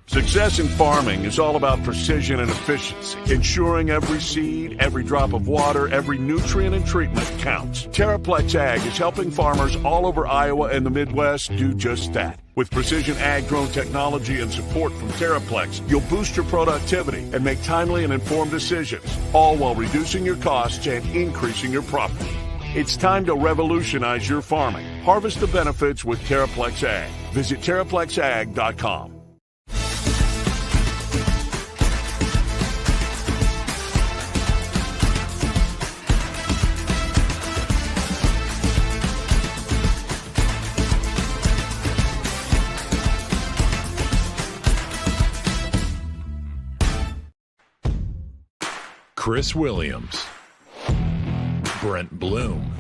Success in farming is all about precision and efficiency, ensuring every seed, every drop of water, every nutrient and treatment counts. Terraplex Ag is helping farmers all over Iowa and the Midwest do just that. With precision ag drone technology and support from Terraplex, you'll boost your productivity and make timely and informed decisions, all while reducing your costs and increasing your profit. It's time to revolutionize your farming. Harvest the benefits with Terraplex Ag. Visit TerraplexAg.com. Chris Williams, Brent Blum,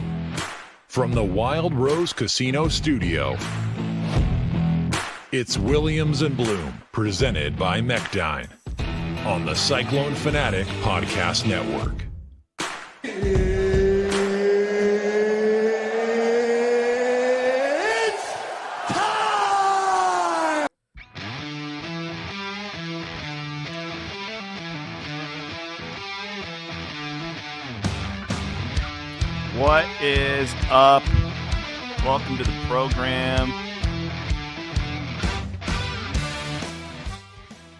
from the Wild Rose Casino Studio. It's Williams and Blum, presented by Mechdyne, on the Cyclone Fanatic Podcast Network. What is up? Welcome to the program.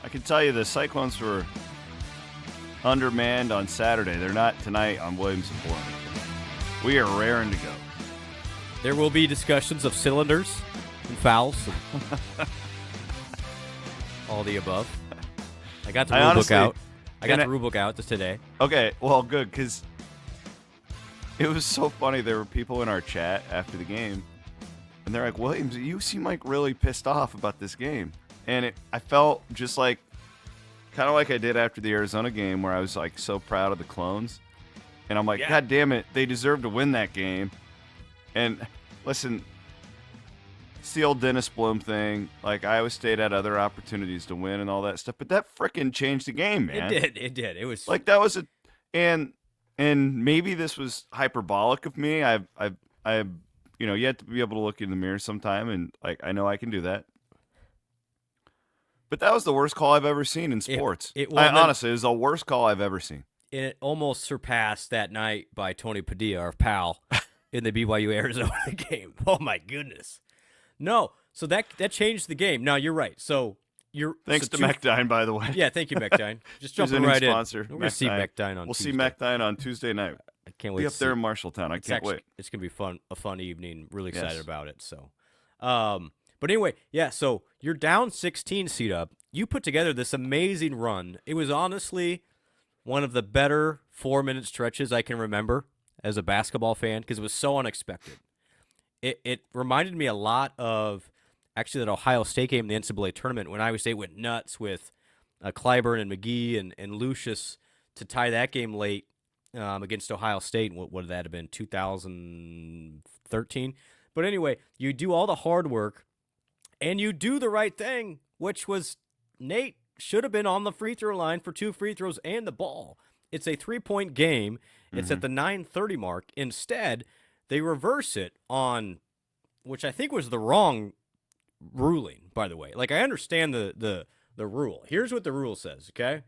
I can tell you the Cyclones were undermanned on Saturday. They're not tonight on Williams and Blum. We are raring to go. There will be discussions of cylinders and fouls. All the above. I got the rule book out. I got the rule book out just today. Okay, well, good, because it was so funny. There were people in our chat after the game, and they're like, Williams, you seem like really pissed off about this game. And I felt just like, kind of like I did after the Arizona game, where I was like so proud of the Clones. And I'm like, God damn it, they deserve to win that game. And listen, it's the old Dennis Blum thing. Like, Iowa State had other opportunities to win and all that stuff, but that frickin' changed the game, man. It did. It was like, that was and maybe this was hyperbolic of me. I've yet to be able to look in the mirror sometime, and like I know I can do that. But that was the worst call I've ever seen in sports. Honestly, it was the worst call I've ever seen. And it almost surpassed that night by Tony Padilla, our pal, in the BYU Arizona game. Oh my goodness! No, so that changed the game. Now you're right. So. Thanks to Mechdyne, by the way. Yeah, thank you, Mechdyne. Just jumping right sponsor, in. We're going to see Mechdyne on Tuesday. We'll see Mechdyne on Tuesday night. I can't wait to be up there in Marshalltown. I can't wait. It's going to be a fun evening. Really excited about it. So, but anyway, yeah, so you're down 16 seed up. You put together this amazing run. It was honestly one of the better 4-minute stretches I can remember as a basketball fan because it was so unexpected. It reminded me a lot of actually that Ohio State game in the NCAA tournament when Iowa State went nuts with Clyburn and McGee and Lucius to tie that game late against Ohio State. What would that have been, 2013? But anyway, you do all the hard work, and you do the right thing, which was Nate should have been on the free throw line for 2 free throws and the ball. It's a 3-point game. It's at the 9:30 mark. Instead, they reverse it on, which I think was the wrong ruling, by the way. Like, I understand the rule. Here's what the rule says, okay?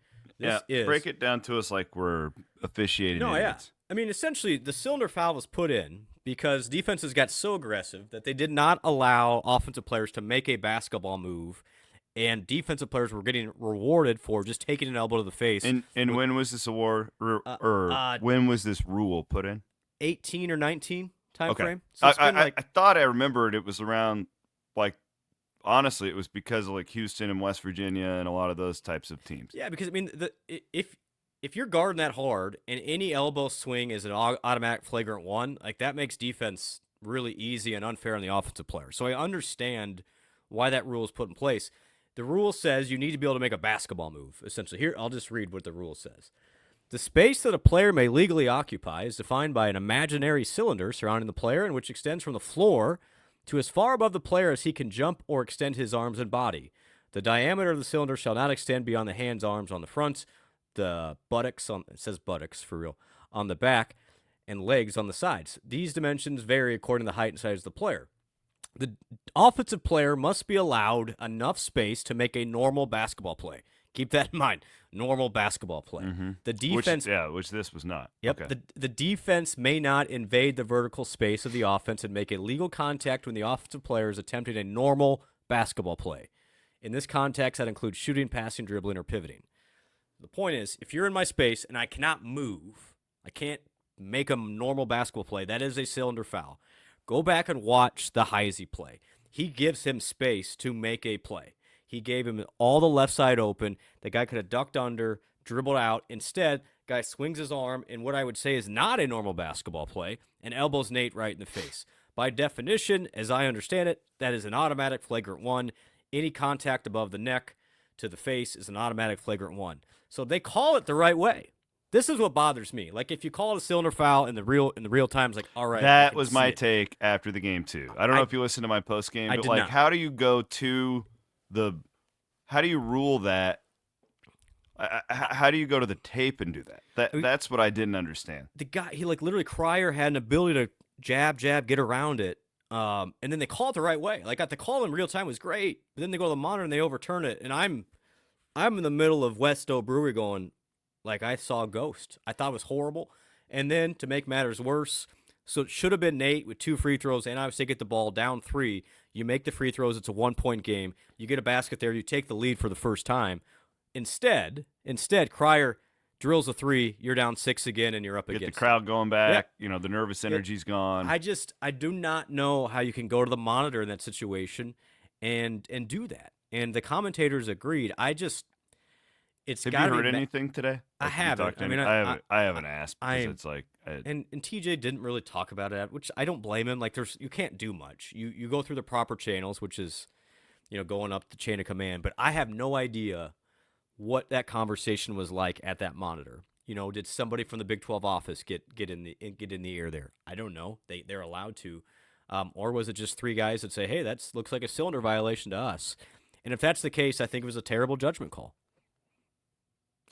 Break it down to us like we're officiating idiots. I mean, essentially, the cylinder foul was put in because defenses got so aggressive that they did not allow offensive players to make a basketball move, and defensive players were getting rewarded for just taking an elbow to the face. And when was this award, when was this rule put in? 18 or 19 time frame. So I thought I remembered it was around, like, honestly, it was because of like Houston and West Virginia and a lot of those types of teams. Yeah, because I mean, if you're guarding that hard and any elbow swing is an automatic flagrant 1, like that makes defense really easy and unfair on the offensive player. So I understand why that rule is put in place. The rule says you need to be able to make a basketball move. Essentially, here I'll just read what the rule says. The space that a player may legally occupy is defined by an imaginary cylinder surrounding the player and which extends from the floor to as far above the player as he can jump or extend his arms and body. The diameter of the cylinder shall not extend beyond the hands, arms on the front, the buttocks, it says buttocks for real, on the back, and legs on the sides. These dimensions vary according to the height and size of the player. The offensive player must be allowed enough space to make a normal basketball play. Keep that in mind. Normal basketball play. The defense, which this was not. yep. Okay. The defense may not invade the vertical space of the offense and make illegal contact when the offensive player is attempting a normal basketball play. In this context, that includes shooting, passing, dribbling, or pivoting. The point is, if you're in my space and I cannot move, I can't make a normal basketball play, that is a cylinder foul. Go back and watch the Heisey play. He gives him space to make a play. He gave him all the left side open. The guy could have ducked under, dribbled out. Instead, guy swings his arm in what I would say is not a normal basketball play and elbows Nate right in the face. By definition, as I understand it, that is an automatic flagrant one. Any contact above the neck to the face is an automatic flagrant one. So they call it the right way. This is what bothers me. Like, if you call it a cylinder foul in the real time, it's like, all right. That was my take after the game too. I don't know if you listened to my post game, but like, not. how do you go to how do you rule that? How do you go to the tape and do that? That's what I didn't understand. The guy, he like literally Cryer had an ability to jab, get around it, and then they call it the right way. Like, the call in real time was great, but then they go to the monitor and they overturn it, and I'm in the middle of Westo Brewery going, like, I saw a ghost. I thought it was horrible. And then, to make matters worse, so it should have been Nate with 2 free throws, and obviously get the ball down 3. You make the free throws. It's a 1-point game. You get a basket there. You take the lead for the first time. Instead, Cryer drills a 3. You're down 6 again, and you're up against Get the crowd going back. Yeah. The nervous energy's gone. I do not know how you can go to the monitor in that situation and do that. And the commentators agreed. It's Have got you heard anything today? I haven't. I mean, I haven't asked because it's like. And TJ didn't really talk about it, which I don't blame him. Like, you can't do much. You go through the proper channels, which is, going up the chain of command. But I have no idea what that conversation was like at that monitor. Did somebody from the Big 12 office get in the air there? I don't know. They're allowed to, or was it just 3 guys that say, "Hey, that looks like a cylinder violation to us"? And if that's the case, I think it was a terrible judgment call.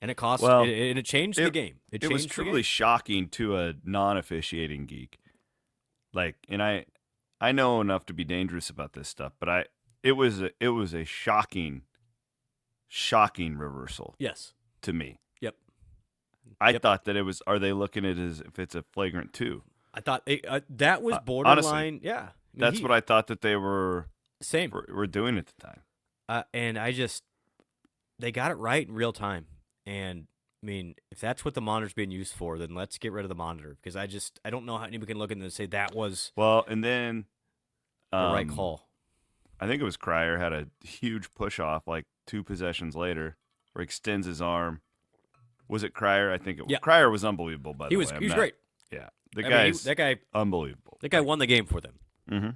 And it cost, and it changed the game. It was truly shocking to a non-officiating geek. Like, and I know enough to be dangerous about this stuff, but it was a shocking reversal. Yes. To me. Yep. I thought that it was. Are they looking at it as if it's a flagrant 2? I thought that was borderline. Honestly, yeah. That's what I thought that they were. Same. Were doing at the time. And they got it right in real time. And, I mean, if that's what the monitor's being used for, then let's get rid of the monitor. Because I don't know how anybody can look at it and say that was and then the right call. I think it was Cryer had a huge push-off like 2 possessions later where he extends his arm. Was it Cryer? I think it was. Yeah. Cryer was unbelievable, by the way. He was great. Yeah. That guy unbelievable. That guy won the game for them. Mm-hmm.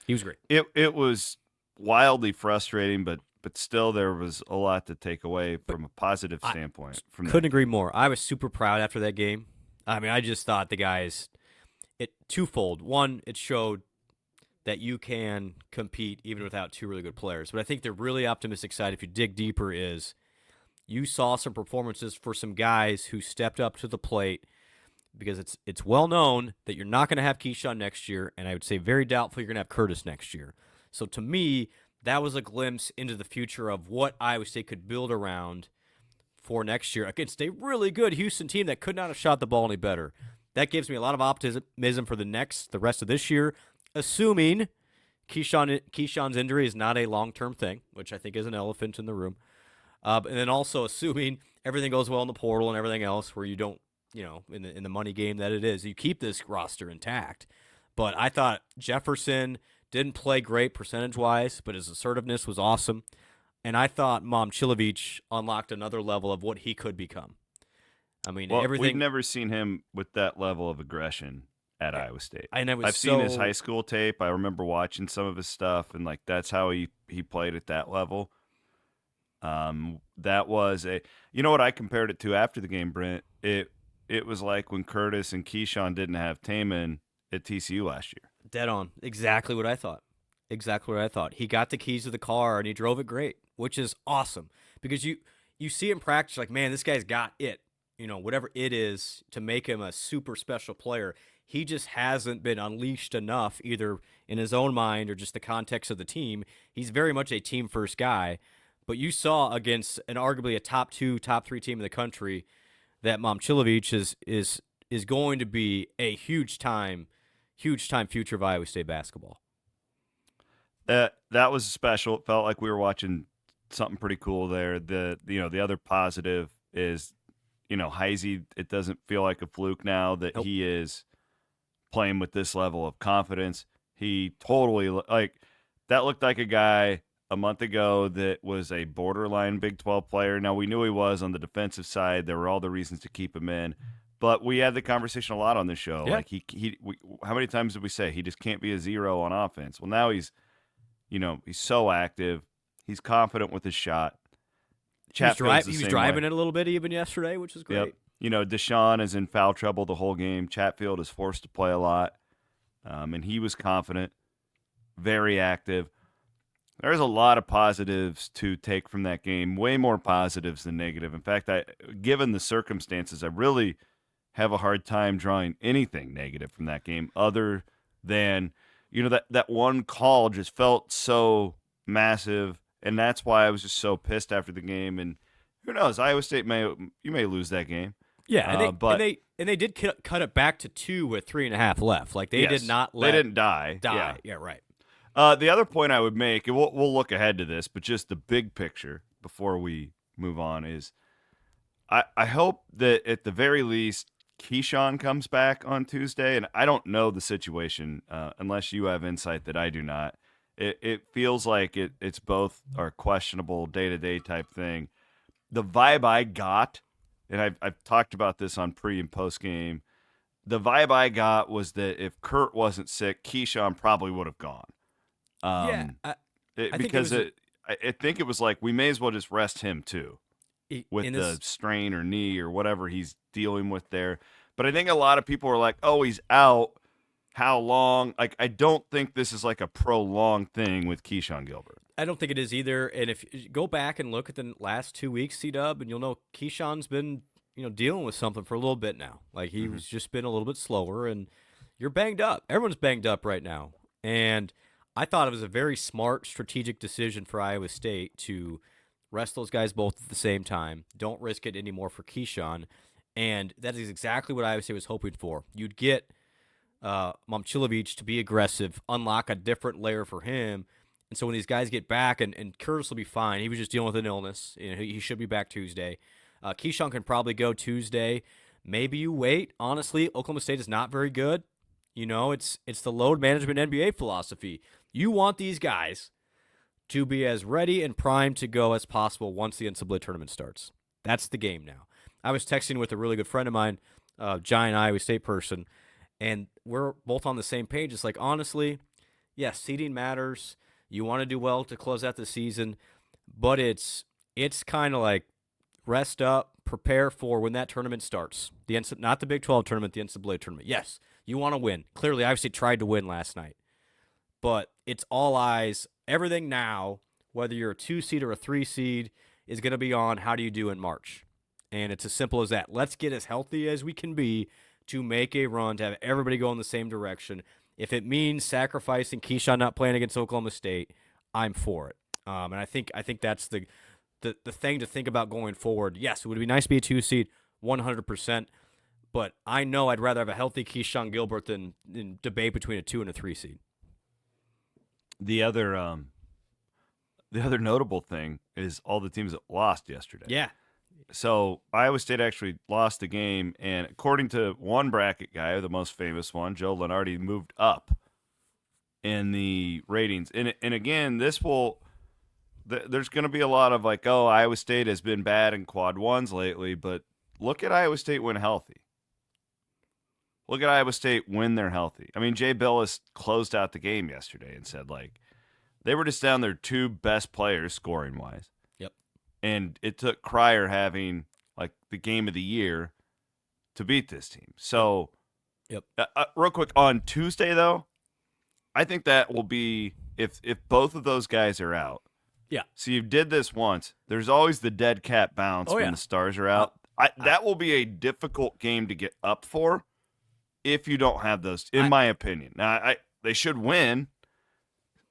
He was great. It was wildly frustrating, but still, there was a lot to take away from a positive standpoint. Couldn't agree more. I was super proud after that game. I mean, I just thought the guys, twofold. One, it showed that you can compete even without 2 really good players. But I think the really optimistic side, if you dig deeper, is you saw some performances for some guys who stepped up to the plate, because it's well known that you're not going to have Keyshawn next year, and I would say very doubtful you're going to have Curtis next year. So to me, that was a glimpse into the future of what Iowa State could build around for next year against a really good Houston team that could not have shot the ball any better. That gives me a lot of optimism for the rest of this year, assuming Keyshawn's injury is not a long-term thing, which I think is an elephant in the room. And then also assuming everything goes well in the portal and everything else, where you don't, in the money game that it is, you keep this roster intact. But I thought Jefferson didn't play great percentage-wise, but his assertiveness was awesome. And I thought Momcilovic unlocked another level of what he could become. I mean, everything. We've never seen him with that level of aggression at Iowa State. I've seen his high school tape. I remember watching some of his stuff, and like that's how he played at that level. That was you know what I compared it to after the game, Brent? It was like when Curtis and Keyshawn didn't have Taman at TCU last year. Dead on. Exactly what I thought. He got the keys to the car, and he drove it great, which is awesome. Because you see in practice, like, man, this guy's got it. Whatever it is to make him a super special player. He just hasn't been unleashed enough, either in his own mind or just the context of the team. He's very much a team-first guy. But you saw against an arguably a top 2, top 3 team in the country that Momcilovic is going to be a huge time future of Iowa State basketball. That was special. It felt like we were watching something pretty cool there. The other positive is, Heisey, it doesn't feel like a fluke now that Nope. he is playing with this level of confidence. He totally that looked like a guy a month ago that was a borderline Big 12 player. Now, we knew he was on the defensive side. There were all the reasons to keep him in. But we had the conversation a lot on this show. Yeah. Like how many times did we say he just can't be a zero on offense? Well, now he's so active. He's confident with his shot. He was driving it a little bit even yesterday, which is great. Yep. Deshaun is in foul trouble the whole game. Chatfield is forced to play a lot. And he was confident, very active. There's a lot of positives to take from that game, way more positives than negative. In fact, given the circumstances, I really have a hard time drawing anything negative from that game other than, that one call just felt so massive, and that's why I was just so pissed after the game. And who knows, Iowa State may lose that game. Yeah, and they did cut it back to 2 with 3.5 left. Like they did not let they didn't die. Yeah, right. The other point I would make, and we'll look ahead to this, but just the big picture before we move on is, I hope that at the very least Keyshawn comes back on Tuesday, and I don't know the situation unless you have insight that I do not. It feels like it's both are questionable day-to-day type thing. The vibe I got, and I've talked about this on pre and post game, the vibe I got was that if Kurt wasn't sick, Keyshawn probably would have gone. I think it was like we may as well just rest him too, with the this strain or knee or whatever he's dealing with there. But I think a lot of people are like, "Oh, he's out. How long?" Like, I don't think this is like a prolonged thing with Keyshawn Gilbert. I don't think it is either. And if you go back and look at the last 2 weeks, C-Dub, and you'll know Keyshawn's been dealing with something for a little bit now. Like he's just been a little bit slower, and you're banged up. Everyone's banged up right now, and I thought it was a very smart, strategic decision for Iowa State to rest those guys both at the same time. Don't risk it anymore for Keyshawn. And that is exactly what Iowa State was hoping for. You'd get Momcilovic to be aggressive, unlock a different layer for him. And so when these guys get back, and Curtis will be fine. He was just dealing with an illness. He should be back Tuesday. Keyshawn can probably go Tuesday. Maybe you wait. Honestly, Oklahoma State is not very good. It's the load management NBA philosophy. You want these guys to be as ready and primed to go as possible once the NCAA tournament starts. That's the game now. I was texting with a really good friend of mine, giant Iowa State person, and we're both on the same page. It's like, honestly, yes, seeding matters. You want to do well to close out the season, but it's kind of like rest up, prepare for when that tournament starts. Not the Big 12 tournament, the NCAA tournament. Yes, you want to win. Clearly, Iowa State tried to win last night. But it's all eyes. Everything now, whether you're a 2 seed or a 3 seed, is going to be on how do you do in March. And it's as simple as that. Let's get as healthy as we can be to make a run, to have everybody go in the same direction. If it means sacrificing Keyshawn not playing against Oklahoma State, I'm for it. And I think that's the thing to think about going forward. Yes, it would be nice to be a 2 seed, 100%. But I know I'd rather have a healthy Keyshawn Gilbert than debate between a 2 and a 3 seed. The other notable thing is all the teams that lost yesterday. Yeah. So Iowa State actually lost the game, and according to one bracket guy, the most famous one, Joe Lenardi, moved up in the ratings. And again, there's going to be a lot of like, oh, Iowa State has been bad in quad ones lately, but look at Iowa State when healthy. Look at Iowa State when they're healthy. I mean, Jay Billis closed out the game yesterday and said, like, they were just down their 2 best players scoring-wise. Yep. And it took Cryer having, like, the game of the year to beat this team. So, yep. Real quick, on Tuesday, though, I think that will be, if both of those guys are out. Yeah. So you did this once. There's always the dead cat bounce when the stars are out. That will be a difficult game to get up for. if you don't have those, in my opinion. Now, they should win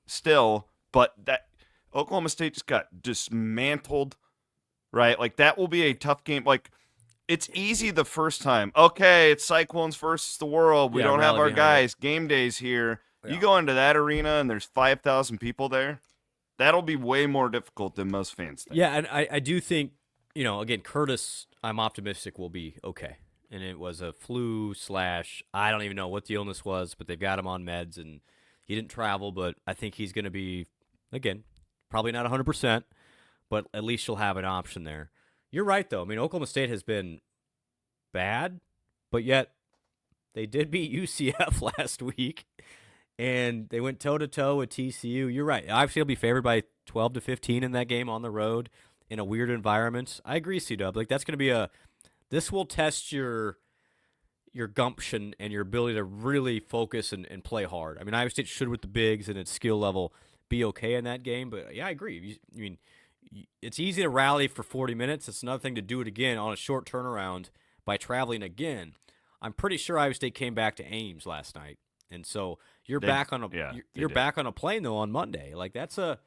still, but that Oklahoma State just got dismantled, right? Like, that will be a tough game. Like, it's easy the first time. Okay, it's Cyclones versus the world. We don't have our guys. Game day's here. Yeah. You go into that arena and there's 5,000 people there. That'll be way more difficult than most fans think. Yeah, and I do think, again, Curtis, I'm optimistic, will be okay. And it was a flu / I don't even know what the illness was, but they've got him on meds, and he didn't travel, but I think he's going to be, again, probably not 100%, but at least you'll have an option there. You're right, though. I mean, Oklahoma State has been bad, but yet they did beat UCF last week, and they went toe-to-toe with TCU. You're right. Obviously, they'll be favored by 12 to 15 in that game on the road in a weird environment. I agree, C-Dub. Like, that's going to be this will test your gumption and your ability to really focus and play hard. I mean, Iowa State should, with the bigs and its skill level, be okay in that game, but yeah, I agree. I mean, it's easy to rally for 40 minutes. It's another thing to do it again on a short turnaround by traveling again. I'm pretty sure Iowa State came back to Ames last night, and so you're back on a plane though on Monday. Like, and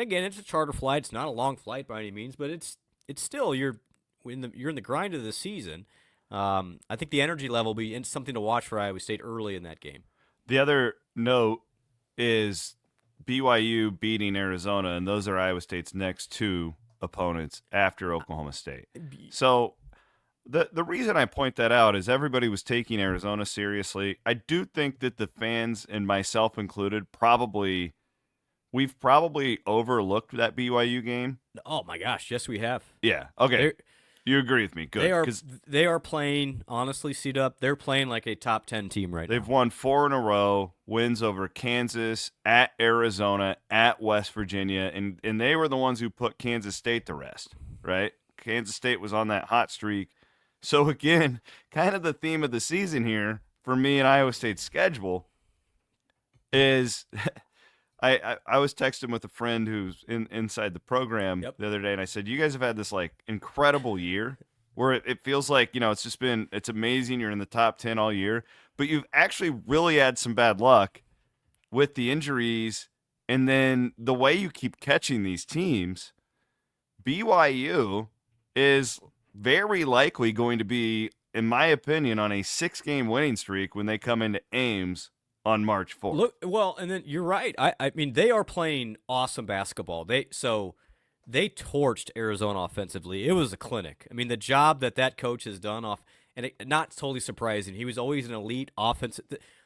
again, it's a charter flight. It's not a long flight by any means, but it's still you're in the grind of the season. I think the energy level will be something to watch for Iowa State early in that game. The other note is BYU beating Arizona, and those are Iowa State's next two opponents after Oklahoma State. So the reason I point that out is everybody was taking Arizona seriously. I do think that the fans, and myself included, we've probably overlooked that BYU game. Oh my gosh, yes we have. Yeah. Okay. You agree with me. Good. They are playing, honestly, C-Dub, they're playing like a top 10 team right now. They've won 4 in a row, wins over Kansas, at Arizona, at West Virginia, and they were the ones who put Kansas State to rest, right? Kansas State was on that hot streak. So, again, kind of the theme of the season here for me and Iowa State's schedule is I was texting with a friend who's inside the program the other day, and I said, you guys have had this, like, incredible year where it feels like, it's amazing you're in the top 10 all year, but you've actually really had some bad luck with the injuries, and then the way you keep catching these teams. BYU is very likely going to be, in my opinion, on a 6-game winning streak when they come into Ames on March 4th. Look, well, and then you're right. I mean, they are playing awesome basketball. They torched Arizona offensively. It was a clinic. I mean, the job that coach has done not totally surprising. He was always an elite offensive.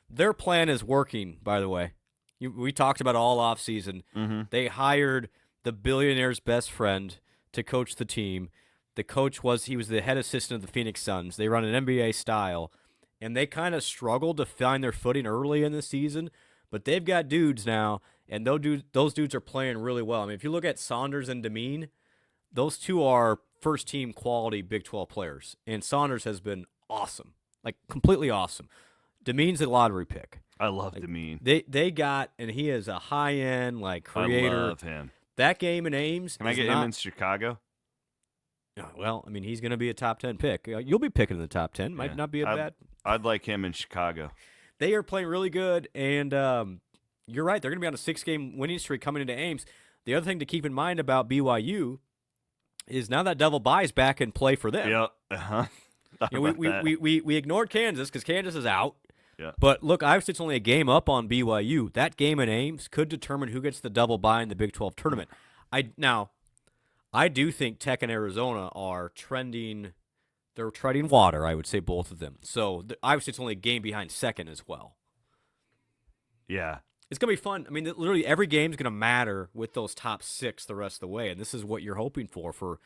Their plan is working, by the way. We talked about all offseason. Mm-hmm. They hired the billionaire's best friend to coach the team. The coach was the head assistant of the Phoenix Suns. They run an NBA style. And they kind of struggled to find their footing early in the season, but they've got dudes now, and those dudes are playing really well. I mean, if you look at Saunders and Demeen, those two are first-team quality Big 12 players, and Saunders has been awesome, like completely awesome. Demeen's a lottery pick. I love Demeen. They got, and he is a high-end creator. I love him. That game in Ames. Can I get him in Chicago? Well, I mean, he's going to be a top 10 pick. You'll be picking in the top 10. Might not be a bad. I'd like him in Chicago. They are playing really good, and you're right. They're going to be on a 6-game winning streak coming into Ames. The other thing to keep in mind about BYU is now that double bye is back in play for them. Yeah. Uh-huh. We ignored Kansas because Kansas is out. Yeah. But look, Iowa State's only a game up on BYU. That game in Ames could determine who gets the double bye in the Big 12 tournament. I do think Tech and Arizona are trending. They're treading water, I would say, both of them. So Iowa State's only a game behind second as well. Yeah. It's going to be fun. I mean, literally every game's going to matter with those top 6 the rest of the way, and this is what you're hoping for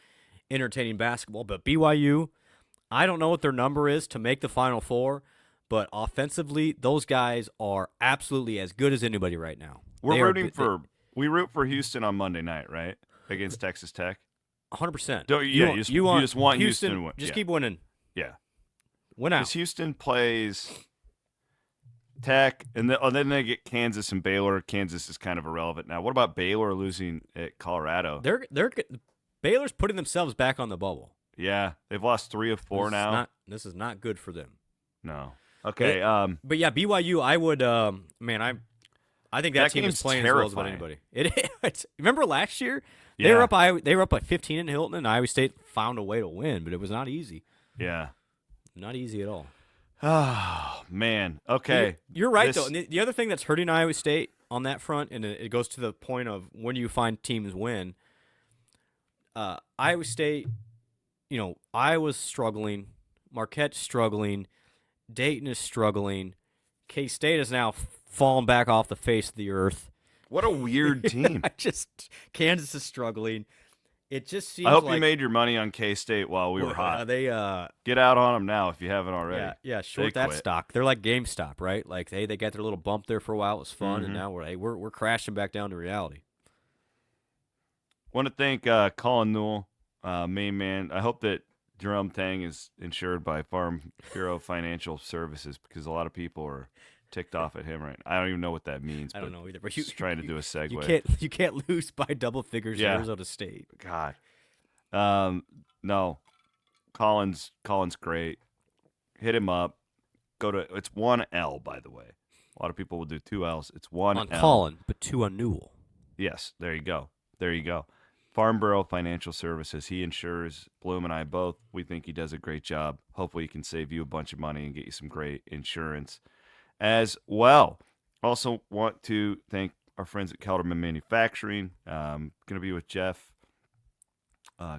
entertaining basketball. But BYU, I don't know what their number is to make the Final Four, but offensively, those guys are absolutely as good as anybody right now. We root for Houston on Monday night, right? Against Texas Tech. 100%. You just want Houston to win. Just keep winning. Yeah. Win out. Because Houston plays Tech, and then they get Kansas and Baylor. Kansas is kind of irrelevant now. What about Baylor losing at Colorado? Baylor's putting themselves back on the bubble. Yeah, they've lost 3 of 4 now. This is not good for them. No. Okay. But yeah, BYU, I would, man, I think that team is game's playing as well as terrifying. anybody. Remember last year? They Yeah. were up. They were up by 15 in Hilton, and Iowa State found a way to win, but it was not easy. Yeah. Not easy at all. Oh man. Okay. You're right This- though. And the other thing that's hurting Iowa State on that front, and it goes to the point of when you find teams win. Iowa State, Iowa's struggling, Marquette's struggling, Dayton is struggling, K-State is now fallen back off the face of the earth. What a weird team. Kansas is struggling. It just seems I hope like you made your money on K-State while we were hot. they Get out on them now if you haven't already. yeah, short They that quit. stock. They're like GameStop, right? Like they got their little bump there for a while. It was fun, Mm-hmm. and now we're crashing back down to reality. Want to thank Colin Newell, main man. I hope that Jerome Tang is insured by Farm Bureau Financial Services because a lot of people are ticked off at him right now. I don't even know what that means. I don't know either, but you just trying to do a segue. You can't lose by double figures Yeah. at Arizona State. God. No. Colin's great. Hit him up. It's 1L, by the way. A lot of people will do 2 L's. It's 1L. On Colin, but two on Newell. Yes, there you go. There you go. Farm Bureau Financial Services. He insures Bloom and I both. We think he does a great job. Hopefully he can save you a bunch of money and get you some great insurance as well. Also want to thank our friends at Kelderman Manufacturing. Going to be with Jeff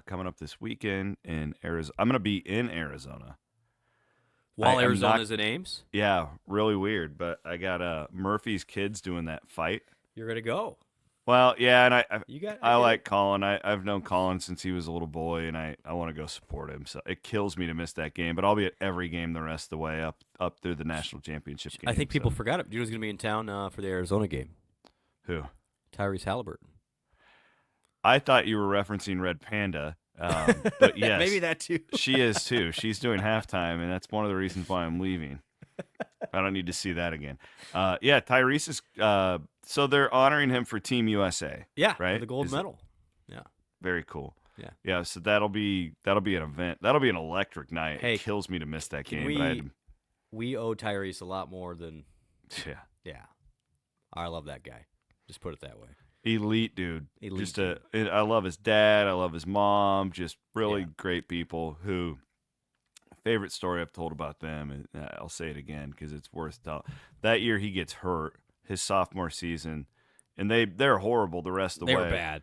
coming up this weekend in Arizona. I'm going to be in Arizona. While I'm Arizona's not- in Ames, Yeah, really weird, but I got Murphy's kids doing that fight. you're gonna go. Well, yeah, and I I like Colin. I've known Colin since he was a little boy, and I want to go support him. So it kills me to miss that game, but I'll be at every game the rest of the way up through the national championship game. I think people so. forgot it. Dude was gonna be in town for the Arizona game. Who? Tyrese Halliburton. I thought you were referencing Red Panda, but yes, Maybe that too. she is too. She's doing halftime, and that's one of the reasons why I'm leaving. I don't need to see that again. Yeah, Tyrese is. So they're honoring him for Team USA. Yeah, right. the gold Is it- medal. Yeah. Very cool. Yeah. Yeah. So that'll be an event. That'll be an electric night. Hey, It kills me to miss that can game. We owe Tyrese a lot more than. Yeah. Yeah. I love that guy. Just put it that way. Elite dude. Elite I love his dad. I love his mom. Just really Yeah. great people who. Favorite story I've told about them, and I'll say it again because it's worth telling. That year he gets hurt, his sophomore season, and they're horrible the rest of the They way. were bad.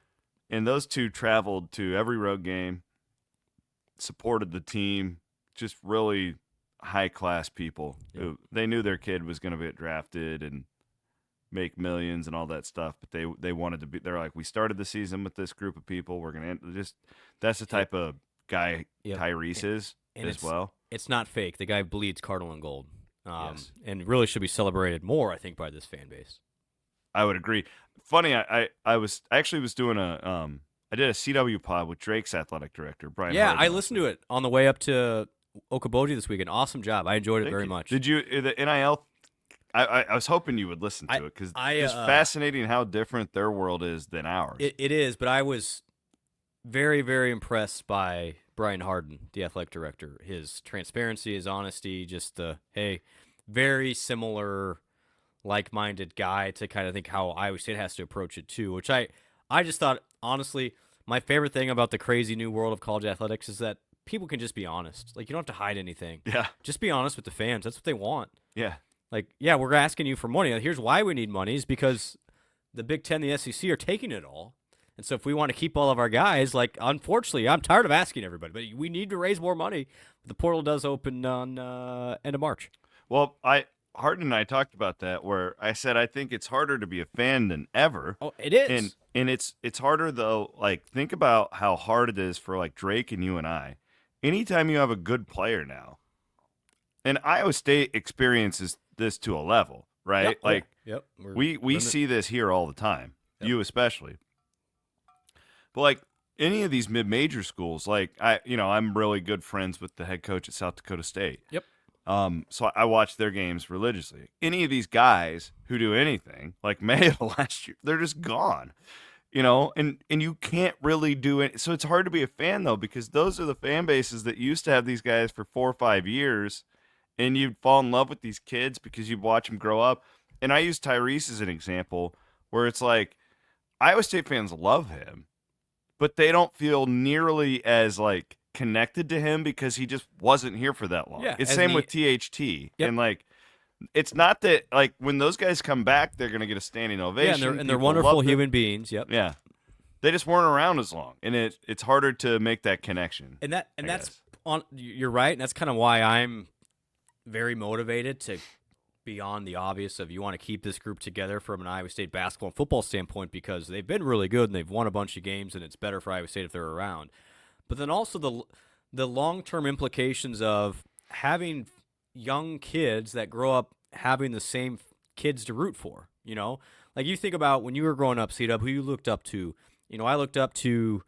And those two traveled to every road game, supported the team, just really high class people who they knew their kid was going to get drafted and make millions and all that stuff, but they wanted to be. They're like, we started the season with this group of people. We're going to just. That's the type of guy Yep. Tyrese is And as well. It's not fake. The guy bleeds cardinal and gold. Yes. And really should be celebrated more, I think, by this fan base. I would agree. Funny, I actually was doing I did a CW pod with Drake's athletic director, Brian. Yeah, Hardman. I listened to it on the way up to Okoboji this weekend. Awesome job. I enjoyed it Thank very you. much. Did you the NIL? I was hoping you would listen to it because it's fascinating how different their world is than ours. It is, but I was very, very impressed by Brian Harden, the athletic director. His transparency, his honesty, just very similar, like-minded guy to kind of think how Iowa State has to approach it too, which I just thought, honestly, my favorite thing about the crazy new world of college athletics is that people can just be honest. Like, you don't have to hide anything. Yeah. Just be honest with the fans. That's what they want. Yeah. Like, yeah, we're asking you for money. Here's why we need money is because the Big Ten, the SEC are taking it all. And so if we want to keep all of our guys, like, unfortunately, I'm tired of asking everybody, but we need to raise more money. The portal does open on end of March. Well, Harden and I talked about that where I said I think it's harder to be a fan than ever. Oh, it is. And it's harder though. Like, think about how hard it is for like Drake and you and I. Anytime you have a good player now, and Iowa State experiences this to a level, right? Yep. Like Yep. we see this here all the time. Yep. You especially. But like any of these mid-major schools, like I'm really good friends with the head coach at South Dakota State. Yep. So I watch their games religiously. Any of these guys who do anything, like Mayo last year, they're just gone. And you can't really do it. So it's hard to be a fan though, because those are the fan bases that used to have these guys for 4 or 5 years, and you'd fall in love with these kids because you'd watch them grow up. And I use Tyrese as an example where it's like Iowa State fans love him, but they don't feel nearly as like connected to him because he just wasn't here for that long. Yeah, It's as same the- with THT. Yep. And like it's not that like when those guys come back, they're gonna get a standing ovation. Yeah, and they're People wonderful love them. human beings. Yep. Yeah. They just weren't around as long. And it's harder to make that connection. And I that's guess. on. You're right, and that's kind of why I'm very motivated to beyond the obvious of you want to keep this group together from an Iowa State basketball and football standpoint because they've been really good and they've won a bunch of games and it's better for Iowa State if they're around. But then also the long-term implications of having young kids that grow up having the same kids to root for, you know? Like you think about when you were growing up, C-Dub, who you looked up to. You know, I looked up to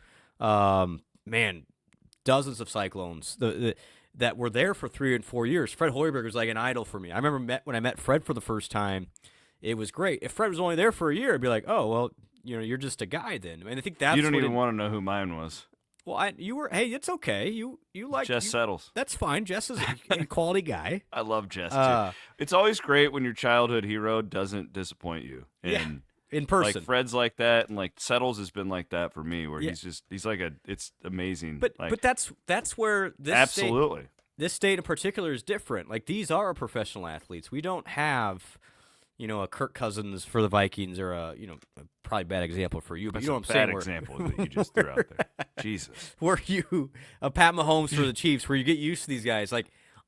dozens of Cyclones that were there for 3 and 4 years. Fred Hoiberg was like an idol for me. I remember when I met Fred for the first time, it was great. If Fred was only there for a year, I'd be like, oh, well, you know, you're just a guy then. And I think that's You don't what even want to know who mine was. Well, you were. Hey, it's okay. You like Jess Settles. That's fine. Jess is a quality guy. I love Jess too. It's always great when your childhood hero doesn't disappoint you. And Yeah, in person. Like Fred's like that, and like Settles has been like that for me, where Yeah. he's like it's amazing. But like, but that's where this absolutely. this state in particular is different. Like these are professional athletes. We don't have, you know, a Kirk Cousins for the Vikings or probably a bad example for you, but That's you know a what I'm saying. bad example that you just threw out there. Jesus. Where you a Pat Mahomes for the Chiefs, where you get used to these guys. Like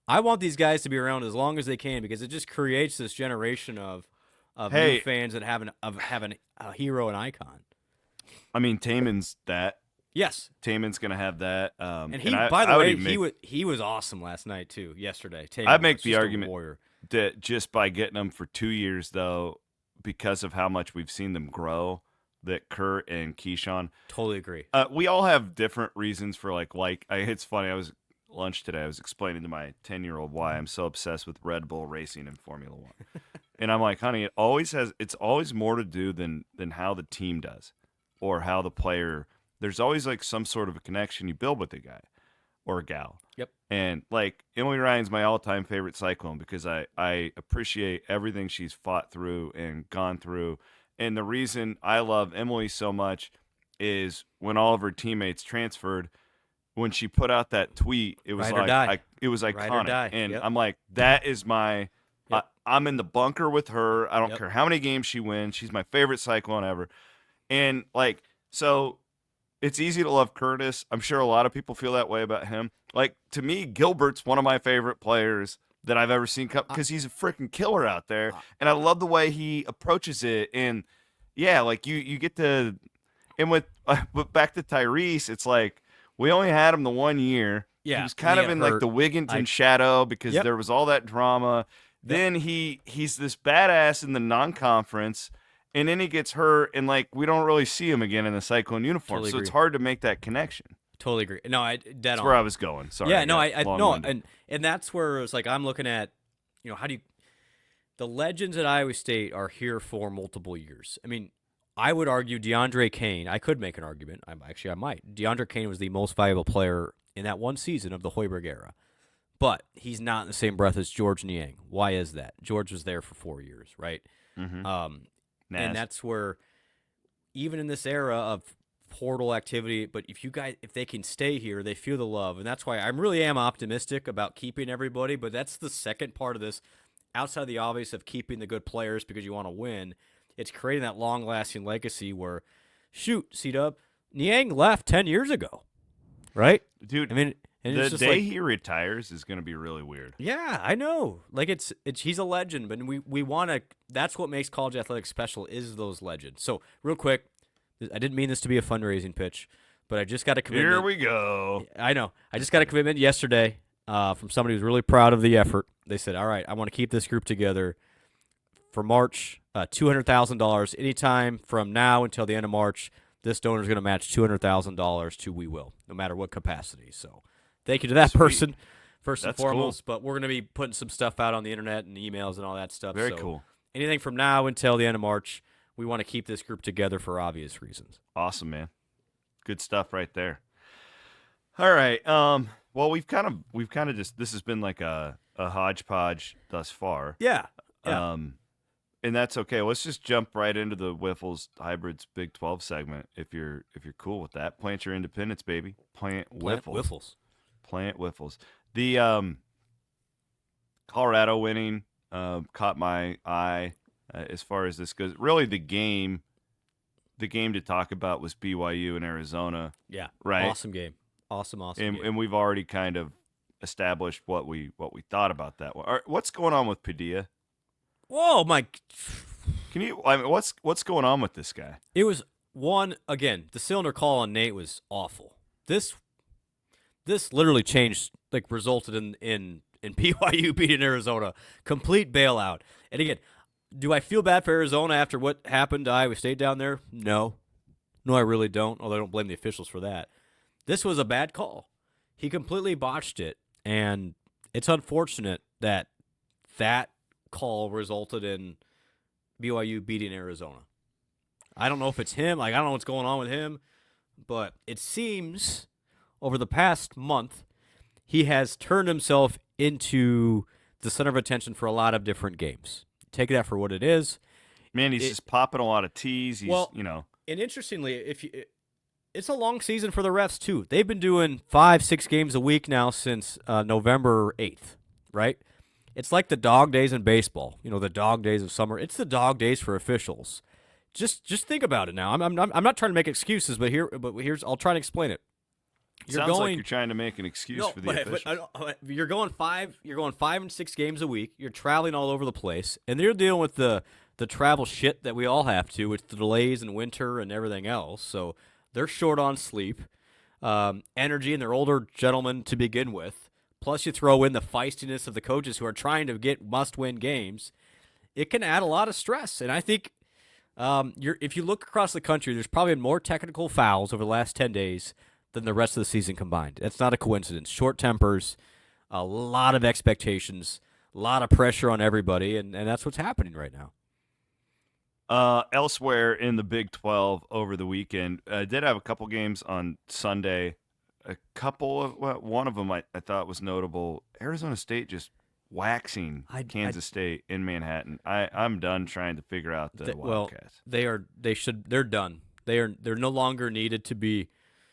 I want these guys to be around as long as they can because it just creates this generation of Hey. new fans that have a hero and icon. I mean, Taman's that. Yes, Taman's gonna have that. and he, I- by the I would way, even he was awesome last night too. Yesterday, Taman I'd make was the just a argument warrior. that just by getting them for 2 years, though, because of how much we've seen them grow, that Kurt and Keyshawn, Totally agree. we all have different reasons for it's funny. I was at lunch today. I was explaining to my 10-year-old why I'm so obsessed with Red Bull racing and Formula One, and I'm like, honey, it's always more to do than how the team does, or how the player. There's always like some sort of a connection you build with a guy or a gal. Yep. And like Emily Ryan's my all-time favorite Cyclone because I appreciate everything she's fought through and gone through. And the reason I love Emily so much is when all of her teammates transferred, when she put out that tweet, it was Ride or die. it was Ride or iconic. die. And Yep. I'm like, that is my Yep. I'm in the bunker with her. I don't Yep. care how many games she wins. She's my favorite Cyclone ever. And like, so it's easy to love Curtis. I'm sure a lot of people feel that way about him. Like, to me, Gilbert's one of my favorite players that I've ever seen come because he's a freaking killer out there. And I love the way he approaches it. And yeah, like you get to, and with, but back to Tyrese, it's like, we only had him the 1 year. Yeah, He was kind and of he in got like hurt. the Wigginton shadow because Yep. there was all that drama. Then he's this badass in the non-conference. And then he gets hurt, and like we don't really see him again in the Cyclone uniform, Totally so it's agree. hard to make that connection. Totally agree. No, dead That's on. where I was going. Sorry. Yeah, no, got I no, long-winded. and that's where it's like I'm looking at, you know, how do you the legends at Iowa State are here for multiple years. I mean, I would argue DeAndre Kane. I could make an argument. I might. DeAndre Kane was the most valuable player in that one season of the Hoiberg era, but he's not in the same breath as George Niang. Why is that? George was there for 4 years, right? Mhm. And Nas. that's where, even in this era of portal activity, but if they can stay here, they feel the love, and that's why I really am optimistic about keeping everybody. But that's the second part of this, outside the obvious of keeping the good players because you want to win. It's creating that long-lasting legacy where, shoot, C-Dub, Niang left 10 years ago, right? Dude, I mean, and the it's just day like, he retires is going to be really weird. yeah, I know. Like it's he's a legend, but we want to. That's what makes college athletics special is those legends. So real quick, I didn't mean this to be a fundraising pitch, but I just got a commitment. Here we go. I know. I just got a commitment yesterday from somebody who's really proud of the effort. They said, "All right, I want to keep this group together for March. $200,000 anytime from now until the end of March. This donor is going to match $200,000 to We Will, no matter what capacity." So. Thank you to that Sweet. person, first and That's cool. foremost. But we're going to be putting some stuff out on the internet and emails and all that stuff. Very so cool. Anything from now until the end of March, we want to keep this group together for obvious reasons. Awesome, man. Good stuff right there. All right. Well, we've kind of just this has been like a a hodgepodge thus far. Yeah. And that's okay. Let's just jump right into the Wiffles Hybrids Big 12 segment if you're cool with that. Plant your independence, baby. Plant Wiffles. Plant Wiffles. The Colorado winning caught my eye as far as this goes. Really, the game to talk about was BYU and Arizona. Yeah. Right. Awesome game. Awesome game. And we've already kind of established what we thought about that one. What's going on with Padilla? Whoa, Mike. Can you? I mean, what's going on with this guy? It was again. The cylinder call on Nate was awful. This literally changed, like, resulted in BYU beating Arizona. Complete bailout. And again, do I feel bad for Arizona after what happened to Iowa State down there? No, I really don't. Although I don't blame the officials for that. This was a bad call. He completely botched it, and it's unfortunate that call resulted in BYU beating Arizona. I don't know if it's him. Like, I don't know what's going on with him, but it seems over the past month he has turned himself into the center of attention for a lot of different games. Take that for what it is. Man, he's just popping a lot of tees. He's, And interestingly, it's a long season for the refs too. They've been doing 5-6 games a week now since November 8th, right? It's like the dog days in baseball, the dog days of summer. It's the dog days for officials. Just think about it now. I'm not trying to make excuses, but here's I'll try to explain it. Sounds like you're trying to make an excuse for the officials. But you're going 5 and 6 games a week. You're traveling all over the place, and they're dealing with the travel shit that we all have to, with the delays in winter and everything else. So they're short on sleep, energy, and they're older gentlemen to begin with. Plus, you throw in the feistiness of the coaches who are trying to get must-win games. It can add a lot of stress. And I think if you look across the country, there's probably been more technical fouls over the last 10 days than the rest of the season combined. That's not a coincidence. Short tempers, a lot of expectations, a lot of pressure on everybody, and that's what's happening right now. Elsewhere in the Big 12 over the weekend, I did have a couple games on Sunday. One of them I thought was notable. Arizona State just waxing Kansas State in Manhattan. I'm done trying to figure out the Wildcats. They're done. They're no longer needed to be.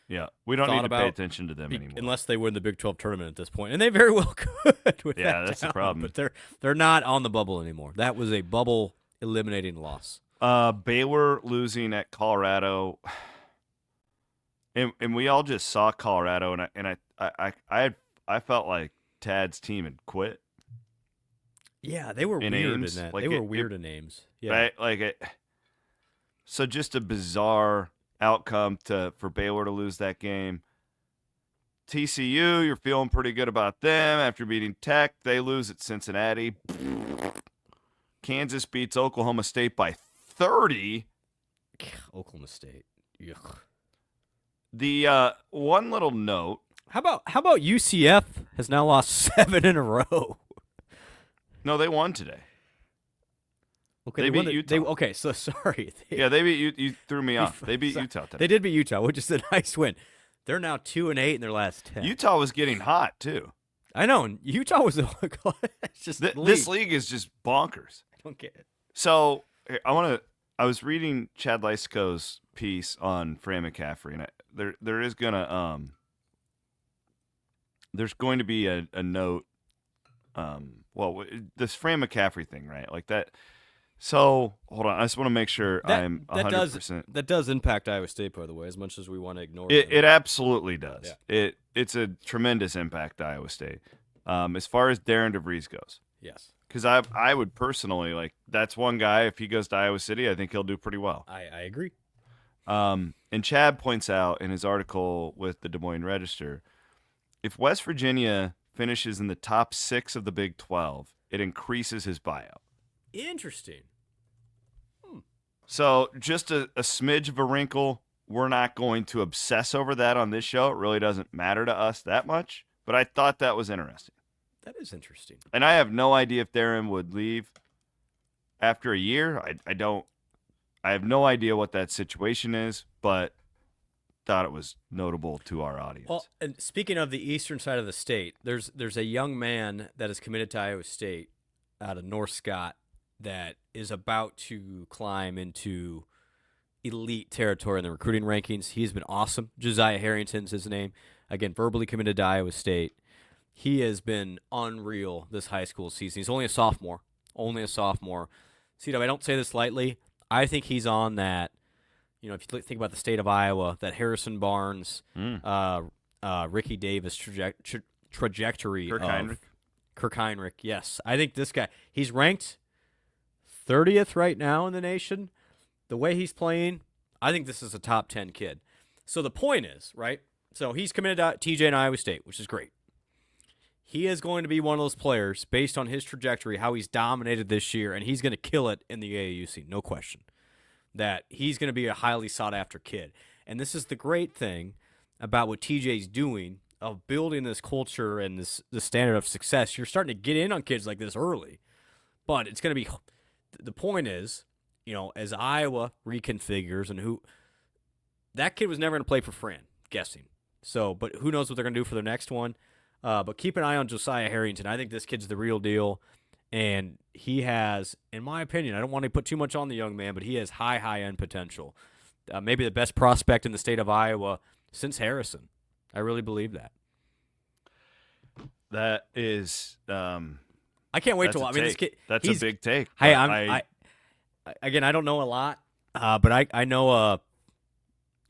Yeah, we don't need to pay attention to them anymore unless they win the Big 12 tournament at this point, and they very well could. With that's the problem. But they're not on the bubble anymore. That was a bubble eliminating loss. Baylor losing at Colorado. And we all just saw Colorado, and I felt like Tad's team had quit. Yeah, they were weird Ames. In that. Like they were weird in Ames. Yeah, right? So just a bizarre outcome for Baylor to lose that game. TCU, you're feeling pretty good about them after beating Tech. They lose at Cincinnati. Kansas beats Oklahoma State by 30. Oklahoma State. Yuck. The one little note. How about UCF has now lost 7 in a row? No, they won today. Okay, they beat Utah. Okay, so sorry. They beat you. threw me off. They beat Utah today. They did beat Utah, which is a nice win. They're now 2-8 in their last 10. Utah was getting hot too. I know, and Utah was just this league is just bonkers. I don't get it. So I was reading Chad Lysico's piece on Fran McCaffrey, and there's going to be a note. This Fran McCaffrey thing, right? Like that. So hold on, I just want to make sure I'm 100%. That does impact Iowa State, by the way, as much as we want to ignore it. It absolutely does. Yeah. It's a tremendous impact to Iowa State. As far as Darren DeVries goes. Yes. Because I would personally, that's one guy, if he goes to Iowa City, I think he'll do pretty well. I agree. And Chad points out in his article with the Des Moines Register, if West Virginia finishes in the top 6 of the Big 12, it increases his buyout. Interesting. So just a smidge of a wrinkle. We're not going to obsess over that on this show. It really doesn't matter to us that much. But I thought that was interesting. That is interesting. And I have no idea if Darren would leave after a year. I have no idea what that situation is, but thought it was notable to our audience. Well, and speaking of the eastern side of the state, there's a young man that is committed to Iowa State out of North Scott that is about to climb into elite territory in the recruiting rankings. He's been awesome. Josiah Harrington's his name. Again, verbally committed to Iowa State. He has been unreal this high school season. He's only a sophomore. C-Dub, I don't say this lightly. I think he's on that. If you think about the state of Iowa, that Harrison Barnes, Ricky Davis trajectory Kirk Heinrich, yes. I think this guy, he's ranked 30th right now in the nation. The way he's playing, I think this is a top 10 kid. So the point is, right? So he's committed to TJ and Iowa State, which is great. He is going to be one of those players based on his trajectory, how he's dominated this year, and he's going to kill it in the AAUC, no question. That he's going to be a highly sought-after kid. And this is the great thing about what TJ's doing of building this culture and this standard of success. You're starting to get in on kids like this early. But it's going to be – the point is, as Iowa reconfigures and that kid was never going to play for Fran, guessing. So, but who knows what they're going to do for their next one. But keep an eye on Josiah Harrington. I think this kid's the real deal. And he has, in my opinion, I don't want to put too much on the young man, but he has high-end potential. Maybe the best prospect in the state of Iowa since Harrison. I really believe that. That is I can't wait to watch. This kid, that's a big take. Hey, again, I don't know a lot, but I know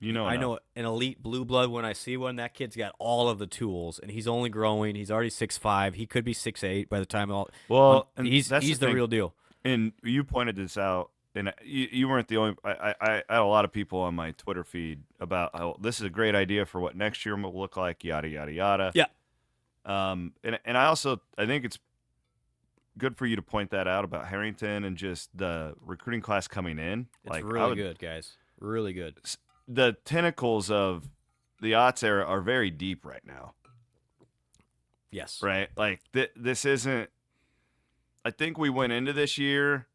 I know an elite blue blood when I see one. That kid's got all of the tools, and he's only growing. He's already 6'5". He could be 6'8" by the time all. Well, he's the real deal. And you pointed this out, and you weren't the only. I had a lot of people on my Twitter feed about how this is a great idea for what next year will look like. Yada yada yada. Yeah. And I think it's good for you to point that out about Harrington and just the recruiting class coming in. It's really good, guys. Really good. The tentacles of the Otz era are very deep right now. Yes. Right? Like, this isn't – I think we went into this year,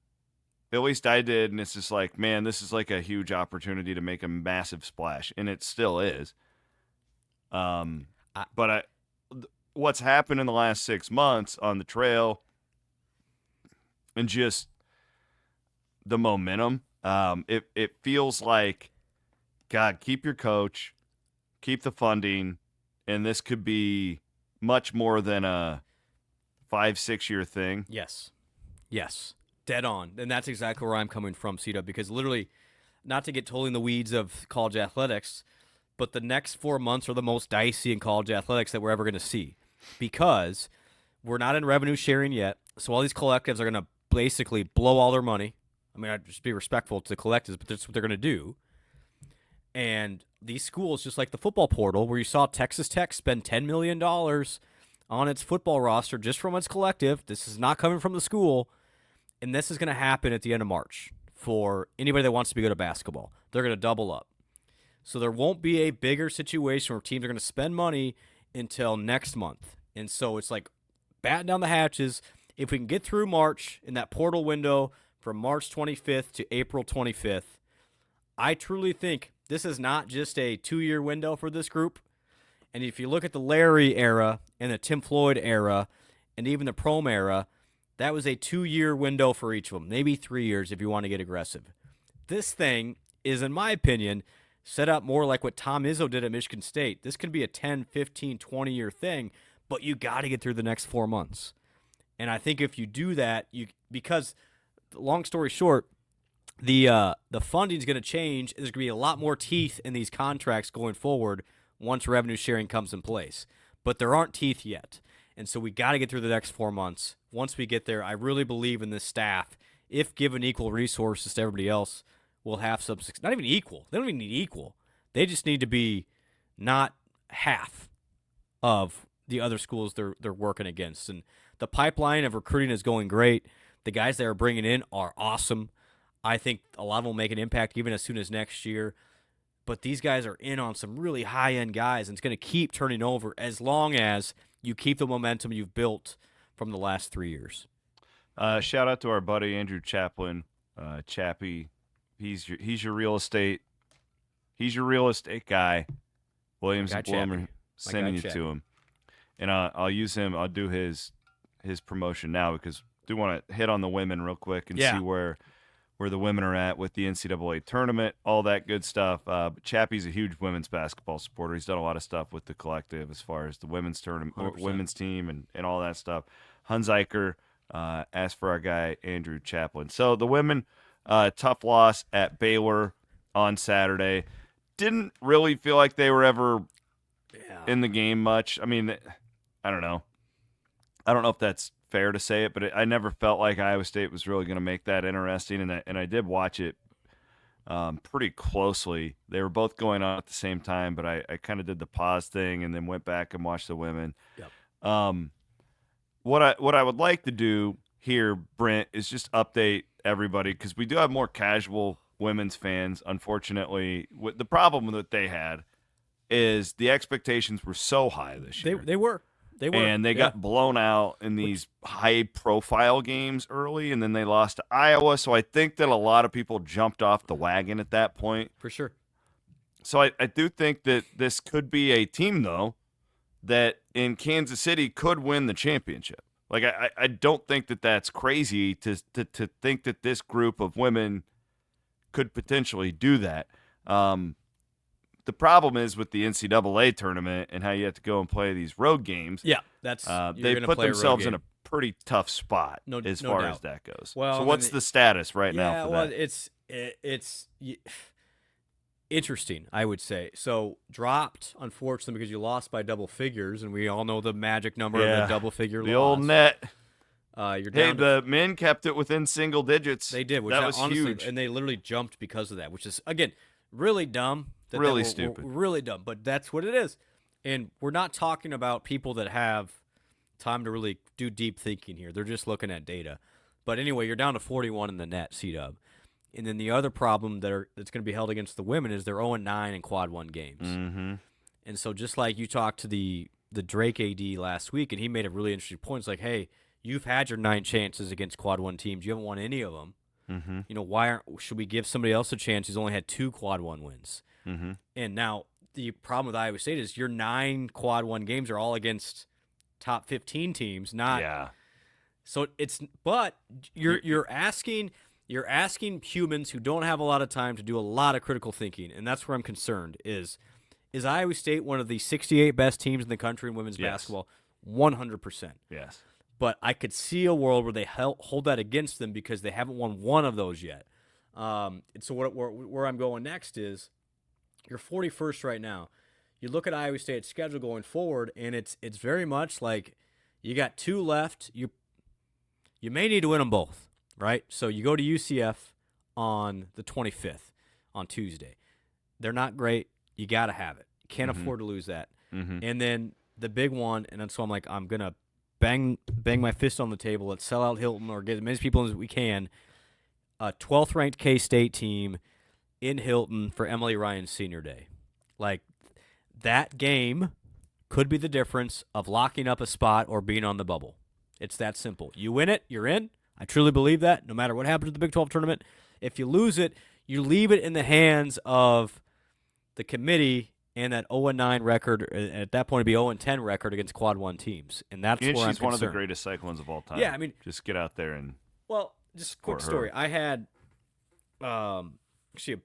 at least I did, and it's just like, man, this is like a huge opportunity to make a massive splash, and it still is. But what's happened in the last 6 months on the trail and just the momentum, it feels like – God, keep your coach, keep the funding, and this could be much more than a 5-6 year thing. Yes. Dead on. And that's exactly where I'm coming from, C-Dub, because literally, not to get totally in the weeds of college athletics, but the next 4 months are the most dicey in college athletics that we're ever going to see, because we're not in revenue sharing yet, so all these collectives are going to basically blow all their money. I mean, I'd just be respectful to the collectives, but that's what they're going to do. And these schools, just like the football portal, where you saw Texas Tech spend $10 million on its football roster just from its collective. This is not coming from the school. And this is going to happen at the end of March for anybody that wants to be good at basketball. They're going to double up. So there won't be a bigger situation where teams are going to spend money until next month. And so it's like batten down the hatches. If we can get through March in that portal window from March 25th to April 25th, I truly think this is not just a 2-year window for this group. And if you look at the Larry era and the Tim Floyd era and even the Prom era, that was a 2-year window for each of them, maybe 3 years if you want to get aggressive. This thing is, in my opinion, set up more like what Tom Izzo did at Michigan State. This could be a 10, 15, 20-year thing, but you got to get through the next 4 months. And I think if you do that, because long story short, the funding is going to change. There's going to be a lot more teeth in these contracts going forward once revenue sharing comes in place. But there aren't teeth yet. And so we got to get through the next 4 months. Once we get there, I really believe in this staff, if given equal resources to everybody else, will have some success. Not even equal. They don't even need equal. They just need to be not half of the other schools they're working against. And the pipeline of recruiting is going great. The guys they are bringing in are awesome. I think a lot of them will make an impact even as soon as next year. But these guys are in on some really high-end guys, and it's going to keep turning over as long as you keep the momentum you've built from the last 3 years. Shout out to our buddy Andrew Chaplin. Chappie, he's your real estate He's your real estate guy. Williams guy Blum Chappie. are sending you Chappie. to him. And I'll use him. I'll do his promotion now because I do want to hit on the women real quick and see where the women are at with the NCAA tournament, all that good stuff. But Chappie's a huge women's basketball supporter. He's done a lot of stuff with the collective as far as the women's tournament, 100%. women's team, and all that stuff. Hunziker asked for our guy Andrew Chaplin. So the women, tough loss at Baylor on Saturday. Didn't really feel like they were ever in the game much. I mean, I don't know. I don't know if that's fair to say it, but I never felt like Iowa State was really going to make that interesting, and I did watch it pretty closely. They were both going on at the same time, but I kind of did the pause thing and then went back and watched the women. Yep. What I would like to do here, Brent, is just update everybody because we do have more casual women's fans. Unfortunately, the problem that they had is the expectations were so high this year. They were. And they got blown out in these high-profile games early, and then they lost to Iowa. So I think that a lot of people jumped off the wagon at that point. For sure. So I do think that this could be a team, though, that in Kansas City could win the championship. Like, I don't think that that's crazy to think that this group of women could potentially do that. The problem is with the NCAA tournament and how you have to go and play these road games. Yeah, that's they put themselves in a pretty tough spot as far as that goes. Well, so what's the status right now for that? It's interesting, I would say. So dropped, unfortunately, because you lost by double figures, and we all know the magic number of the double figure loss. The old net. You're down the men kept it within single digits. They did, which that was honestly, huge. and they literally jumped because of that, which is, again, really dumb. Really stupid. Really dumb, but that's what it is. And we're not talking about people that have time to really do deep thinking here. They're just looking at data. But anyway, you're down to 41 in the net, C-Dub. And then the other problem that's going to be held against the women is they're 0-9 in quad one games. Mm-hmm. And so just like you talked to the Drake AD last week, and he made a really interesting point. It's like, hey, you've had your 9 chances against quad one teams. You haven't won any of them. Mm-hmm. You know, should we give somebody else a chance who's only had 2 quad one wins? Mm-hmm. And now the problem with Iowa State is your 9 quad one games are all against top 15 teams, not. Yeah. So but you're asking humans who don't have a lot of time to do a lot of critical thinking, and that's where I'm concerned. Is Iowa State one of the 68 best teams in the country in women's basketball? 100%. Yes. But I could see a world where they hold that against them because they haven't won one of those yet. And so where I'm going next is you're 41st right now. You look at Iowa State's schedule going forward, and it's very much like you got 2 left. You may need to win them both, right? So you go to UCF on the 25th on Tuesday. They're not great. You got to have it. You can't afford to lose that. Mm-hmm. And then the big one, and so I'm like, I'm going to bang my fist on the table. Let's sell out Hilton or get as many people as we can. A 12th ranked K-State team in Hilton for Emily Ryan's senior day. Like, that game could be the difference of locking up a spot or being on the bubble. It's that simple. You win it, you're in. I truly believe that, no matter what happens at the Big 12 tournament. If you lose it, you leave it in the hands of the committee and that 0-9 record. At that point, it'd be 0-10 record against quad one teams. And that's where I'm concerned. She's one of the greatest cyclones of all time. Yeah, I mean, just get out there and. Well, just a quick story. I had actually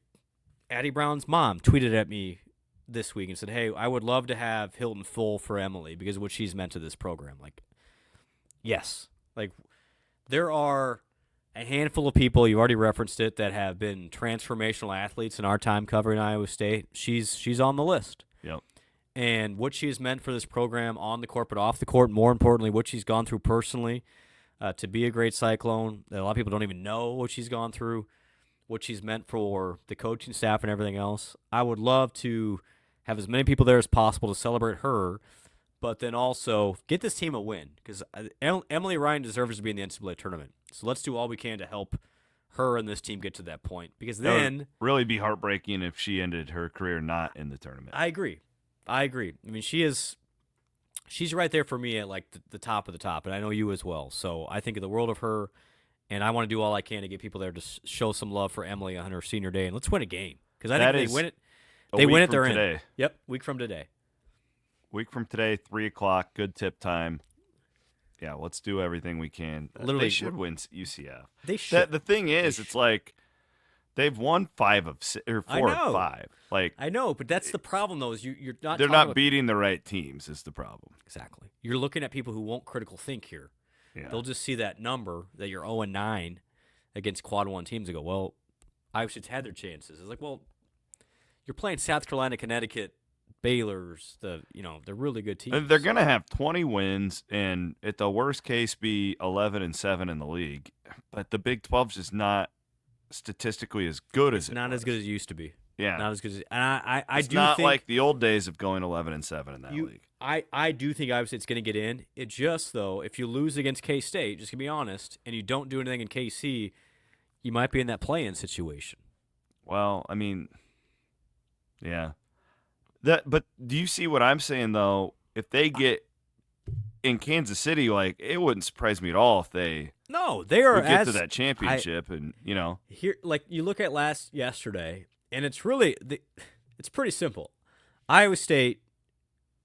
Addie Brown's mom tweeted at me this week and said, hey, I would love to have Hilton full for Emily because of what she's meant to this program. Like, yes. Like, there are a handful of people, you already referenced it, that have been transformational athletes in our time covering Iowa State. She's on the list. Yep. And what she has meant for this program on the court, but off the court, more importantly, what she's gone through personally to be a great Cyclone. A lot of people don't even know what she's gone through, what she's meant for the coaching staff and everything else. I would love to have as many people there as possible to celebrate her, but then also get this team a win because Emily Ryan deserves to be in the NCAA tournament. So let's do all we can to help her and this team get to that point because then would really be heartbreaking if she ended her career not in the tournament. I agree. I mean, she's right there for me at like the top of the top, and I know you as well. So I think of the world of her, and I want to do all I can to get people there to show some love for Emily on her senior day, and let's win a game because I think if they win it, They week win it, from they're today. in. Yep, week from today. Week from today, 3 o'clock, good tip time. Yeah, let's do everything we can. Literally, they should win UCF. They should. The thing is, it's like they've won 5 of 6 or 4 of 5. Like I know, but that's the problem, though. Is you're not. they're talking not about, beating the right teams. Is the problem? Exactly. You're looking at people who won't critical think here. Yeah. They'll just see that number that you're 0-9 against quad 1 teams and go, well, Iowa State's had their chances. It's like, well, you're playing South Carolina, Connecticut, Baylor's, they're really good teams. And they're gonna have 20 wins, and at the worst case, be 11-7 in the league. But the Big 12's just not statistically as good as it's not as good as it used to be. Yeah, Not as good as. And I it's do not think like the old days of going 11-7 in that league. I do think Iowa State's going to get in. It just, though, if you lose against K-State, just to be honest, and you don't do anything in KC, you might be in that play-in situation. Well, I mean, yeah. But do you see what I'm saying, though? If they get in Kansas City, like, it wouldn't surprise me at all if they they are would get to that championship, Here, like, you look at yesterday, and it's really it's pretty simple. Iowa State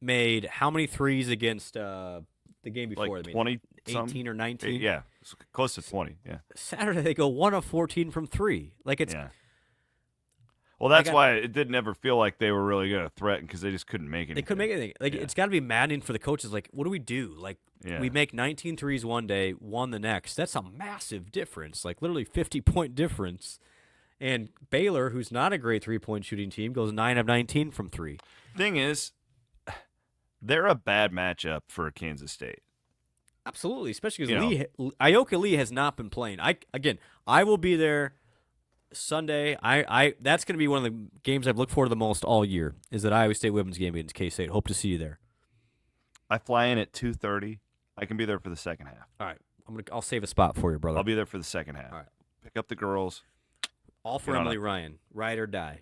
made how many threes against the game before? like 20, 18 or 19? Yeah, it's close to 20. Yeah. Saturday they go 1 of 14 from 3. Like it's Yeah. Well, that's why it didn't ever feel like they were really going to threaten because they just couldn't make anything. They couldn't make anything. Like Yeah. it's got to be maddening for the coaches. Like, what do we do? Like we make 19 threes one day, 1 the next. That's a massive difference. Like literally 50-point difference. And Baylor, who's not a great 3-point shooting team, goes 9 of 19 from 3. Thing is, they're a bad matchup for Kansas State. Absolutely, especially because Ioka Lee has not been playing. I will be there Sunday. That's going to be one of the games I've looked forward to the most all year. Is that Iowa State women's game against K-State? Hope to see you there. I fly in at 2:30. I can be there for the second half. All right, I'll save a spot for you, brother. I'll be there for the second half. All right. Pick up the girls. All for Emily Ryan. Ride or die.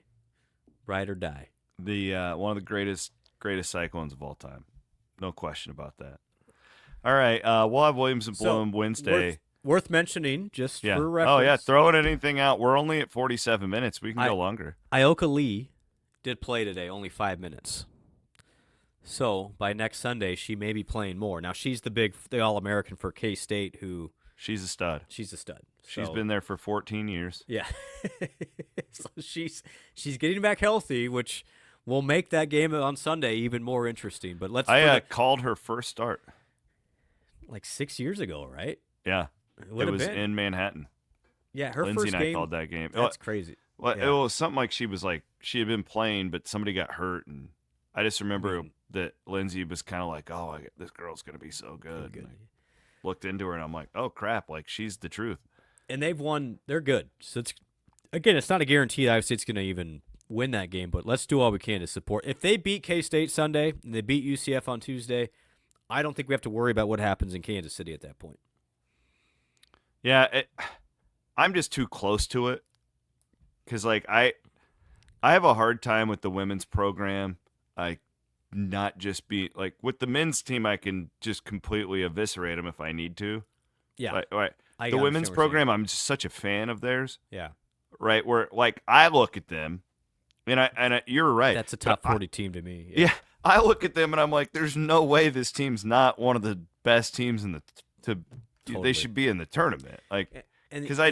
Ride or die. The one of the greatest Cyclones of all time. No question about that. All right, we'll have Williams and Blum Wednesday. Worth mentioning, just for reference. Oh, yeah, throwing anything out. We're only at 47 minutes. We can go longer. Ioka Lee did play today, only 5 minutes. So by next Sunday, she may be playing more. Now, she's the All-American for K-State who... She's a stud. She's Been there for 14 years. Yeah. So she's getting back healthy, which will make that game on Sunday even more interesting. But I called her first start. Like 6 years ago, right? Yeah. It was in Manhattan. Yeah, her Lindsay first and I game. called that game. That's crazy. Well, Yeah. it was something like she had been playing, but somebody got hurt, and I just remember that Lindsay was kind of like, "Oh, this girl's gonna be so good." And I looked into her, and I'm like, "Oh crap! Like she's the truth." And they've won. They're good. So it's not a guarantee that Iowa State's going to even win that game, but let's do all we can to support. If they beat K-State Sunday and they beat UCF on Tuesday, I don't think we have to worry about what happens in Kansas City at that point. Yeah, I'm just too close to it because, like, I have a hard time with the women's program. Not just be like with the men's team, I can just completely eviscerate them if I need to. Yeah, the women's program, I'm just such a fan of theirs. Yeah, right. Where like I look at them, and you're right. That's a top 40 team to me. Yeah, I look at them and I'm like, there's no way this team's not one of the best teams in the. Totally. They should be in the tournament, like because I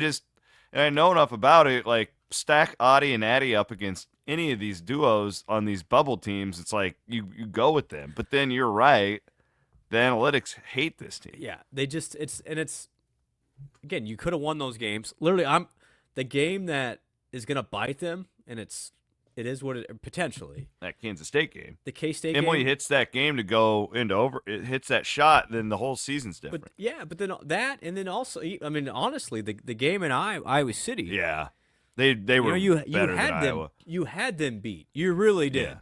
know enough about it. Like stack Audie and Addie up against any of these duos on these bubble teams, it's like you go with them. But then you're right, the analytics hate this team. Yeah, it's again, you could have won those games. Literally, the game that is going to bite them, and it is what it potentially. That Kansas State game. The K-State Emily game. hits that game to go into it hits that shot, then the whole season's different. But then that, and then also, I mean, honestly, the game in Iowa City. Yeah, they were better than Iowa. You had them beat. You really did.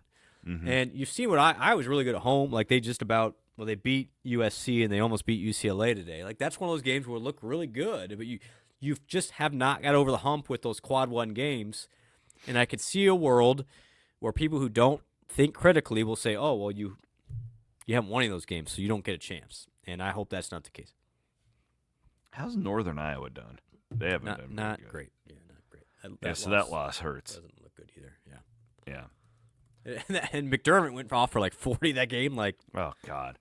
Yeah. Mm-hmm. And you've seen what I was really good at home. Like they they beat USC and they almost beat UCLA today. Like that's one of those games where it looked really good, but you just have not got over the hump with those quad one games. And I could see a world where people who don't think critically will say, "Oh, well, you haven't won any of those games, so you don't get a chance." And I hope that's not the case. How's Northern Iowa done? They haven't done not good. great. Yeah, not great. So that loss hurts. Doesn't look good either. Yeah. Yeah. And McDermott went off for like 40 that game. Like, Oh, God.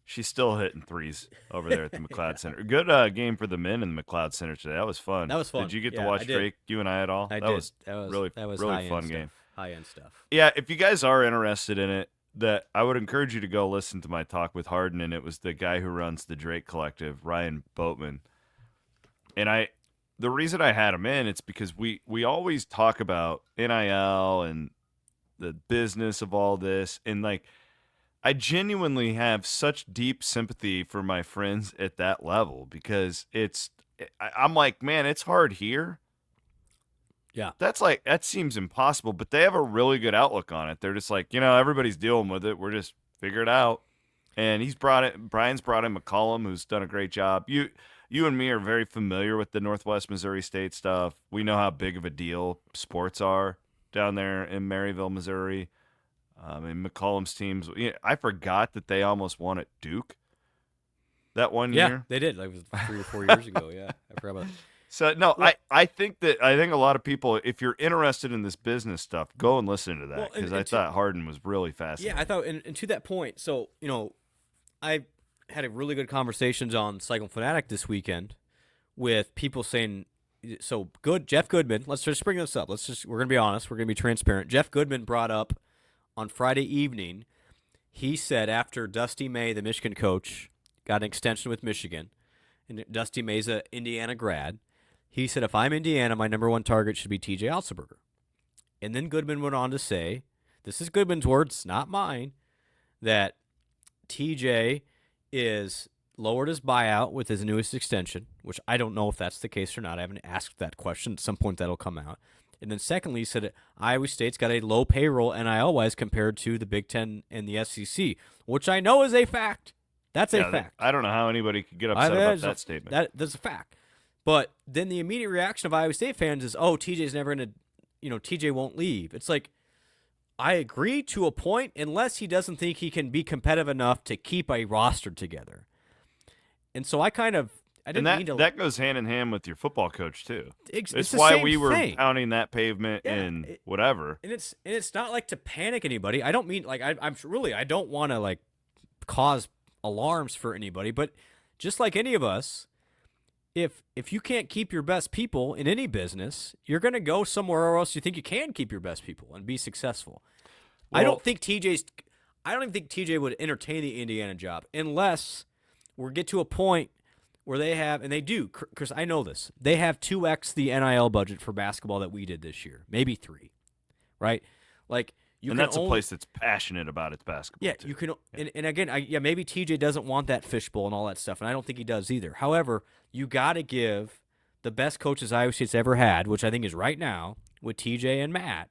She's still hitting threes over there at the McLeod Center. Good game for the men in the McLeod Center today. That was fun. That was fun. Did you get Yeah, to watch I did. Drake, you and I at all? I that did. Was that was really, that was really high-end fun stuff. game. High-end stuff. Yeah, if you guys are interested in it, that I would encourage you to go listen to my talk with Harden, and it was the guy who runs the Drake Collective, Ryan Boatman. And the reason I had him in, it's because we always talk about NIL and the business of all this, and like I genuinely have such deep sympathy for my friends at that level because I'm like, man, it's hard here. Yeah. That seems impossible, but they have a really good outlook on it. They're just like, everybody's dealing with it. We're just figure it out. And Brian's brought in McCollum, who's done a great job. You and me are very familiar with the Northwest Missouri State stuff. We know how big of a deal sports are down there in Maryville, Missouri. And McCollum's teams, I forgot that they almost won at Duke that one Yeah, year. they did. Like 3 or 4 years ago. Yeah, I forgot about that. So no, well, I think a lot of people, if you're interested in this business stuff, go and listen to that because I thought Harden was really fascinating. Yeah, I thought, and to that point, so I had a really good conversations on Cyclone Fanatic this weekend with people saying, so good. Jeff Goodman, let's just bring this up. We're gonna be honest. We're gonna be transparent. Jeff Goodman brought up on Friday evening. He said after Dusty May, the Michigan coach, got an extension with Michigan, and Dusty May's a Indiana grad. He said, if I'm Indiana, my number one target should be TJ Otzleberger. And then Goodman went on to say, this is Goodman's words, not mine, that TJ is lowered his buyout with his newest extension, which I don't know if that's the case or not. I haven't asked that question. At some point that'll come out. And then secondly, he said Iowa State's got a low payroll NIL-wise compared to the Big Ten and the SEC, which I know is a fact. That's a fact. I don't know how anybody could get upset about that statement. That's a fact. But then the immediate reaction of Iowa State fans is, oh, TJ's never going to, TJ won't leave. It's like, I agree to a point unless he doesn't think he can be competitive enough to keep a roster together. And so I didn't mean to. That goes hand in hand with your football coach too. It's why we were pounding that pavement whatever. And it's not like to panic anybody. I don't mean like I don't want to like cause alarms for anybody, but just like any of us, if you can't keep your best people in any business, you're going to go somewhere else you think you can keep your best people and be successful. Well, I don't even think TJ would entertain the Indiana job unless we get to a point where they have, and they do, Chris, I know this, they have 2x the NIL budget for basketball that we did this year, maybe 3, right? Like, that's a place that's passionate about its basketball. Yeah, too. you can, and again, maybe TJ doesn't want that fishbowl and all that stuff, and I don't think he does either. However, you got to give the best coaches Iowa State's ever had, which I think is right now with TJ and Matt,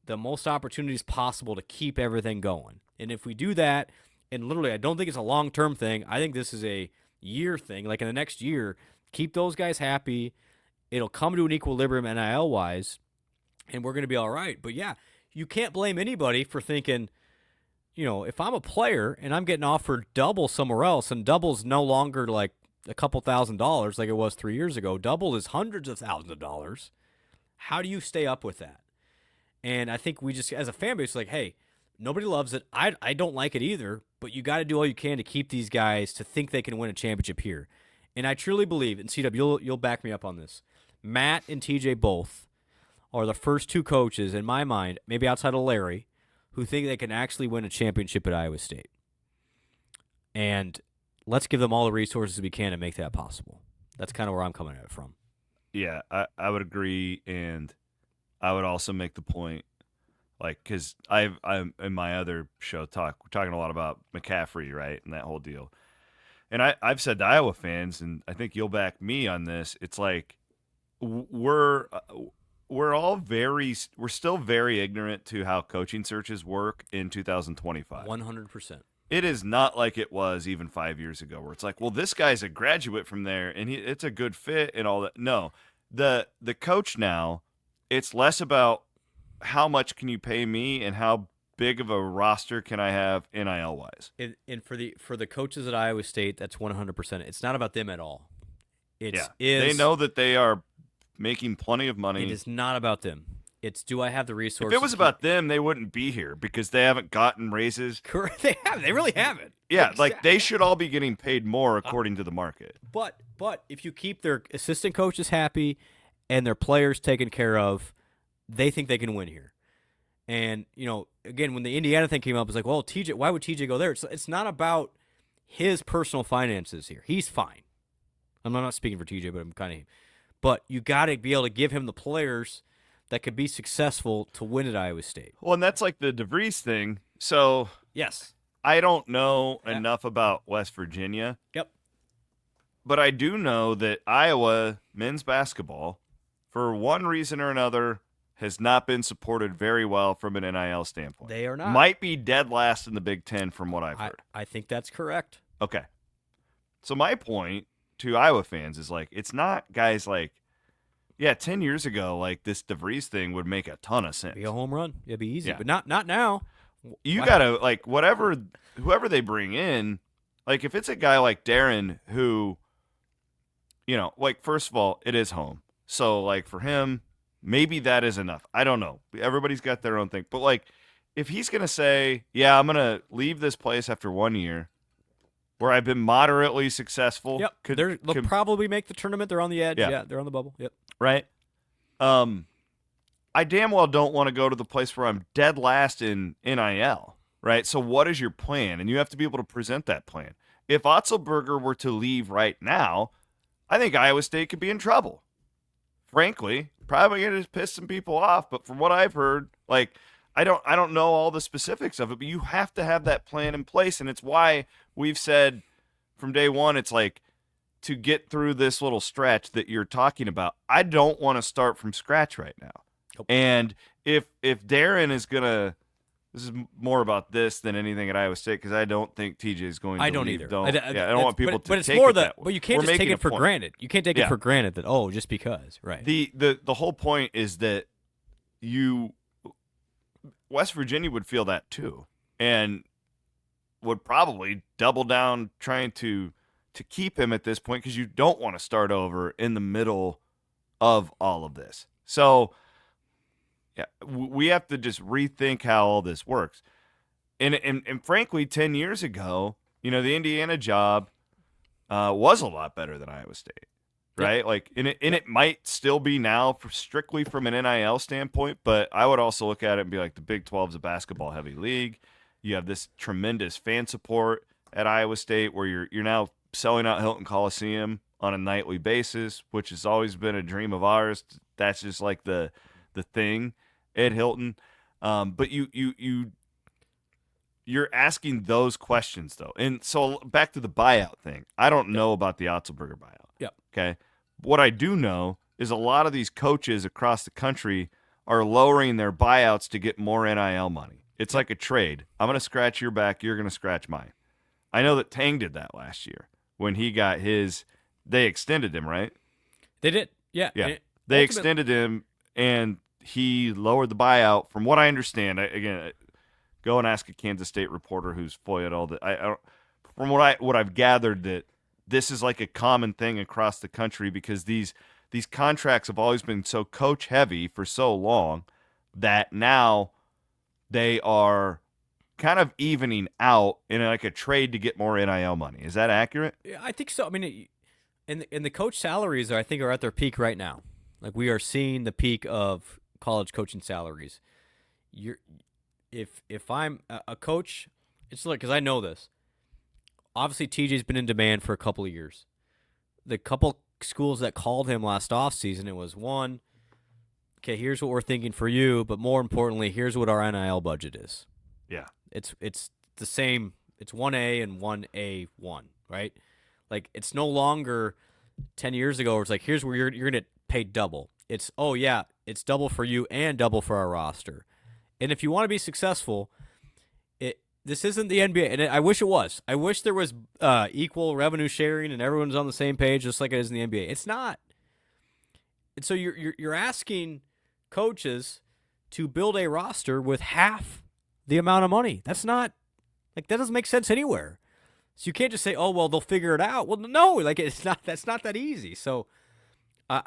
the most opportunities possible to keep everything going. And if we do that, and literally, I don't think it's a long-term thing. I think this is a year thing. Like in the next year, keep those guys happy. It'll come to an equilibrium NIL-wise, and we're going to be all right. But yeah, you can't blame anybody for thinking, if I'm a player and I'm getting offered double somewhere else, and double's no longer like a couple $1,000s like it was 3 years ago. Double is hundreds of thousands of dollars. How do you stay up with that? And I think we just, as a fan base, like, hey, nobody loves it. I don't like it either, but you got to do all you can to keep these guys to think they can win a championship here. And I truly believe, and CW, you'll back me up on this, Matt and TJ both are the first 2 coaches, in my mind, maybe outside of Larry, who think they can actually win a championship at Iowa State. And let's give them all the resources we can to make that possible. That's kind of where I'm coming at it from. Yeah, I would agree, and I would also make the point, like, because I'm in my other show we're talking a lot about McCaffrey, right, and that whole deal. And I've said to Iowa fans, and I think you'll back me on this, it's like we're still very ignorant to how coaching searches work in 2025. 100%. It is not like it was even 5 years ago, where it's like, well, this guy's a graduate from there, and it's a good fit and all that. No, the coach now, it's less about how much can you pay me and how big of a roster can I have NIL-wise. And for the coaches at Iowa State, that's 100%. It's not about them at all. They know that they are making plenty of money. It is not about them. It's do I have the resources? If it was about them, they wouldn't be here because they haven't gotten raises. Correct. They have. They really haven't. Yeah, like they should all be getting paid more according to the market. But if you keep their assistant coaches happy and their players taken care of, they think they can win here. And, again, when the Indiana thing came up, it's like, well, TJ, why would TJ go there? It's not about his personal finances here. He's fine. I'm not speaking for TJ, but I'm kind of. But you got to be able to give him the players that could be successful to win at Iowa State. Well, and that's like the DeVries thing. So Yes. I don't know enough about West Virginia. Yep. But I do know that Iowa men's basketball, for one reason or another, has not been supported very well from an NIL standpoint. They are not. Might be dead last in the Big Ten from what I've heard. I think that's correct. Okay. So my point to Iowa fans is like, it's not guys like, 10 years ago, like this DeVries thing would make a ton of sense. Be a home run. It'd be easy, Yeah. but not now. You got to, like, whoever they bring in, like if it's a guy like Darren who, like, first of all, it is home. So, like, for him, maybe that is enough. I don't know. Everybody's got their own thing. But, like, if he's going to say, I'm going to leave this place after 1 year where I've been moderately successful. Yep. They'll probably make the tournament. They're on the edge. Yeah, they're on the bubble. Yep. Right? I damn well don't want to go to the place where I'm dead last in NIL. Right? So what is your plan? And you have to be able to present that plan. If Otzleberger were to leave right now, I think Iowa State could be in trouble. Frankly, probably going to piss some people off, but from what I've heard, like I don't know all the specifics of it, but you have to have that plan in place, and it's why we've said from day one, it's like to get through this little stretch that you're talking about, I don't want to start from scratch right now. Nope. And if Darren is going to, this is more about this than anything at Iowa State because I don't think TJ is going to I don't leave. either. I don't want people to but it's take more it that way. But you can't just take it for granted. You can't take it for granted that, just because. Right. The whole point is that West Virginia would feel that too and would probably double down trying to keep him at this point because you don't want to start over in the middle of all of this. So we have to just rethink how all this works. And frankly, 10 years ago, the Indiana job was a lot better than Iowa State, right? Yep. Like, and it might still be now strictly from an NIL standpoint, but I would also look at it and be like, the Big 12 is a basketball-heavy league. You have this tremendous fan support at Iowa State where you're now selling out Hilton Coliseum on a nightly basis, which has always been a dream of ours. That's just like the thing at Hilton. But you're asking those questions, though. And so back to the buyout thing. I don't know about the Otzleberger buyout. Yep. Okay. What I do know is a lot of these coaches across the country are lowering their buyouts to get more NIL money. It's like a trade. I'm going to scratch your back. You're going to scratch mine. I know that Tang did that last year when he got his – they extended him, right? They did. Yeah. Yeah. They extended him, and he lowered the buyout. From what I understand, again, go and ask a Kansas State reporter who's foiled all the. From what I've gathered, that this is like a common thing across the country because these contracts have always been so coach heavy for so long that now they are kind of evening out in like a trade to get more NIL money. Is that accurate? Yeah, I think so. I mean, and the coach salaries I think are at their peak right now. Like we are seeing the peak of college coaching salaries. If I'm a coach, it's like, because I know this. Obviously, TJ's been in demand for a couple of years. The couple schools that called him last offseason, it was one, okay, here's what we're thinking for you, but more importantly, here's what our NIL budget is. Yeah. It's the same. It's 1A and 1A1, right? Like, it's no longer 10 years ago where it's like, here's where you're going to pay double. It's, it's double for you and double for our roster. And if you want to be successful, this isn't the NBA, and I wish it was. I wish there was equal revenue sharing and everyone's on the same page, just like it is in the NBA. It's not. And so you're asking coaches to build a roster with half the amount of money. That's not like that doesn't make sense anywhere. So you can't just say, "Oh, well, they'll figure it out." Well, no, like it's not. That's not that easy. So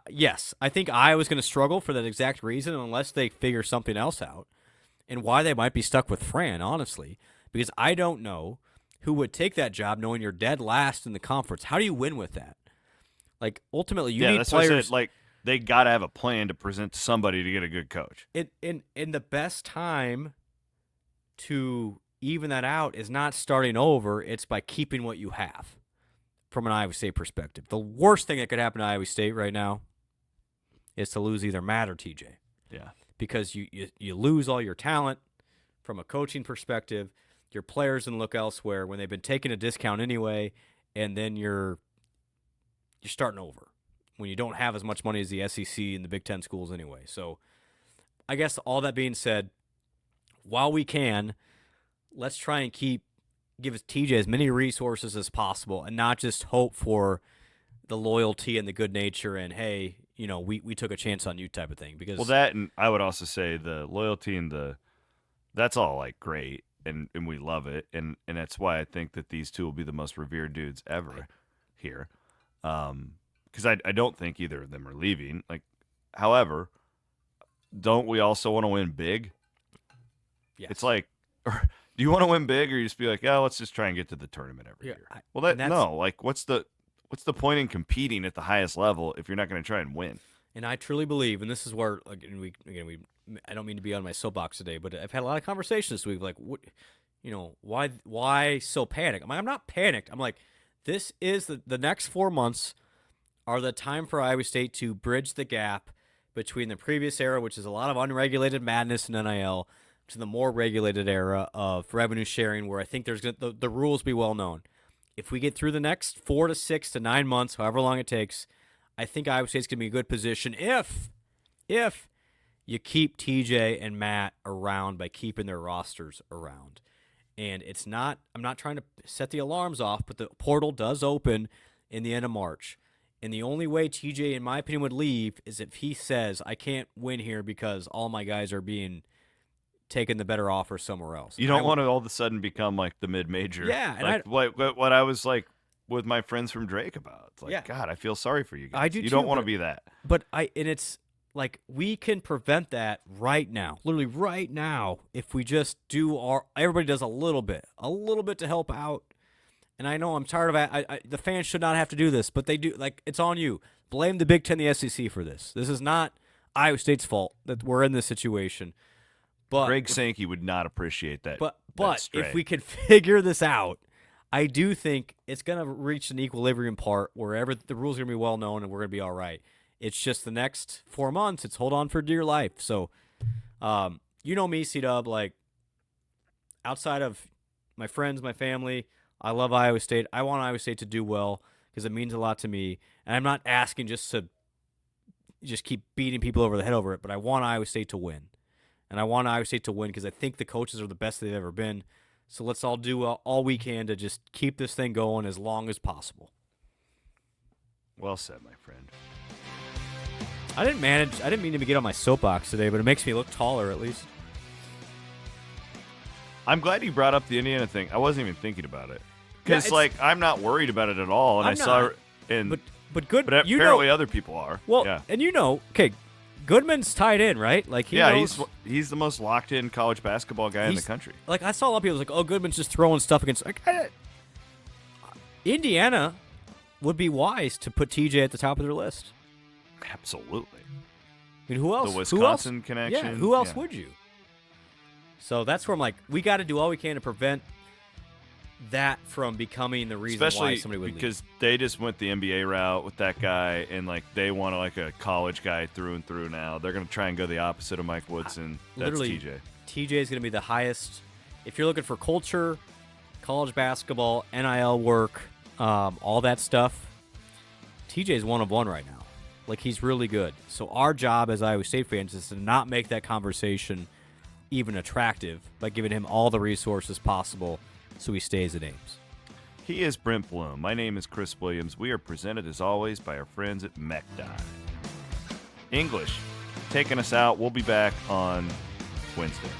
Yes, I think Iowa's going to struggle for that exact reason unless they figure something else out, and why they might be stuck with Fran, honestly, because I don't know who would take that job knowing you're dead last in the conference. How do you win with that? Like, ultimately, you need that's what I players. said, like, they got to have a plan to present to somebody to get a good coach. In the best time to even that out is not starting over. It's by keeping what you have from an Iowa State perspective. The worst thing that could happen to Iowa State right now is to lose either Matt or TJ. Yeah. Because you lose all your talent from a coaching perspective. Your players can look elsewhere when they've been taking a discount anyway, and then you're starting over when you don't have as much money as the SEC and the Big Ten schools anyway. So I guess all that being said, while we can, let's try and give TJ as many resources as possible and not just hope for the loyalty and the good nature and, hey, we took a chance on you type of thing. Because that, and I would also say the loyalty and that's all like great and we love it. And that's why I think that these two will be the most revered dudes ever here. Because I don't think either of them are leaving. Like, however, don't we also want to win big? Yes. It's like, do you want to win big, or you just be like, let's just try and get to the tournament every year? What's the point in competing at the highest level if you're not going to try and win? And I truly believe, and this is where I don't mean to be on my soapbox today, but I've had a lot of conversations this week. Like, what, why so panic? I'm not panicked. I'm like, this is the next 4 months are the time for Iowa State to bridge the gap between the previous era, which is a lot of unregulated madness in NIL, to the more regulated era of revenue sharing, where I think there's the rules be well known. If we get through the next 4 to 6 to 9 months, however long it takes, I think Iowa State's going to be in a good position if you keep TJ and Matt around by keeping their rosters around. And I'm not trying to set the alarms off, but the portal does open in the end of March. And the only way TJ, in my opinion, would leave is if he says, I can't win here because all my guys are being taking the better offer somewhere else. You don't want to all of a sudden become like the mid-major. Yeah. And like, what I was like with my friends from Drake about. It's like, yeah. God, I feel sorry for you guys. I do you too, don't want to be that. But it's like we can prevent that right now, literally right now, if we just everybody does a little bit to help out. And I know I'm tired of the fans should not have to do this, but they do. Like, it's on you. Blame the Big Ten, the SEC for this. This is not Iowa State's fault that we're in this situation. But Greg Sankey would not appreciate that. But that if we can figure this out, I do think it's going to reach an equilibrium part where the rules are going to be well known and we're going to be all right. It's just the next 4 months. It's hold on for dear life. So, me, C-Dub, like, outside of my friends, my family, I love Iowa State. I want Iowa State to do well because it means a lot to me. And I'm not asking just to keep beating people over the head over it, but I want Iowa State to win. And I want Iowa State to win because I think the coaches are the best they've ever been. So let's all do all we can to just keep this thing going as long as possible. Well said, my friend. I didn't mean to get on my soapbox today, but it makes me look taller at least. I'm glad you brought up the Indiana thing. I wasn't even thinking about it. Because, I'm not worried about it at all. And but apparently other people are. Well, yeah. And okay, Goodman's tied in, right? Like he's the most locked in college basketball guy in the country. Like, I saw a lot of people like, oh, Goodman's just throwing stuff against. Like, Indiana would be wise to put TJ at the top of their list. Absolutely. I mean, who else? The Wisconsin connection. Yeah, who else would you? So that's where I'm like, we got to do all we can to prevent that from becoming the reason why somebody would leave. Because they just went the NBA route with that guy, and like they want like a college guy through and through now. They're going to try and go the opposite of Mike Woodson. That's TJ. TJ is going to be the highest. If you're looking for culture, college basketball, NIL work, all that stuff, TJ is one of one right now. Like, he's really good. So our job as Iowa State fans is to not make that conversation even attractive by giving him all the resources possible so he stays at Ames. He is Brent Blum. My name is Chris Williams. We are presented, as always, by our friends at McDine. English, taking us out. We'll be back on Wednesday.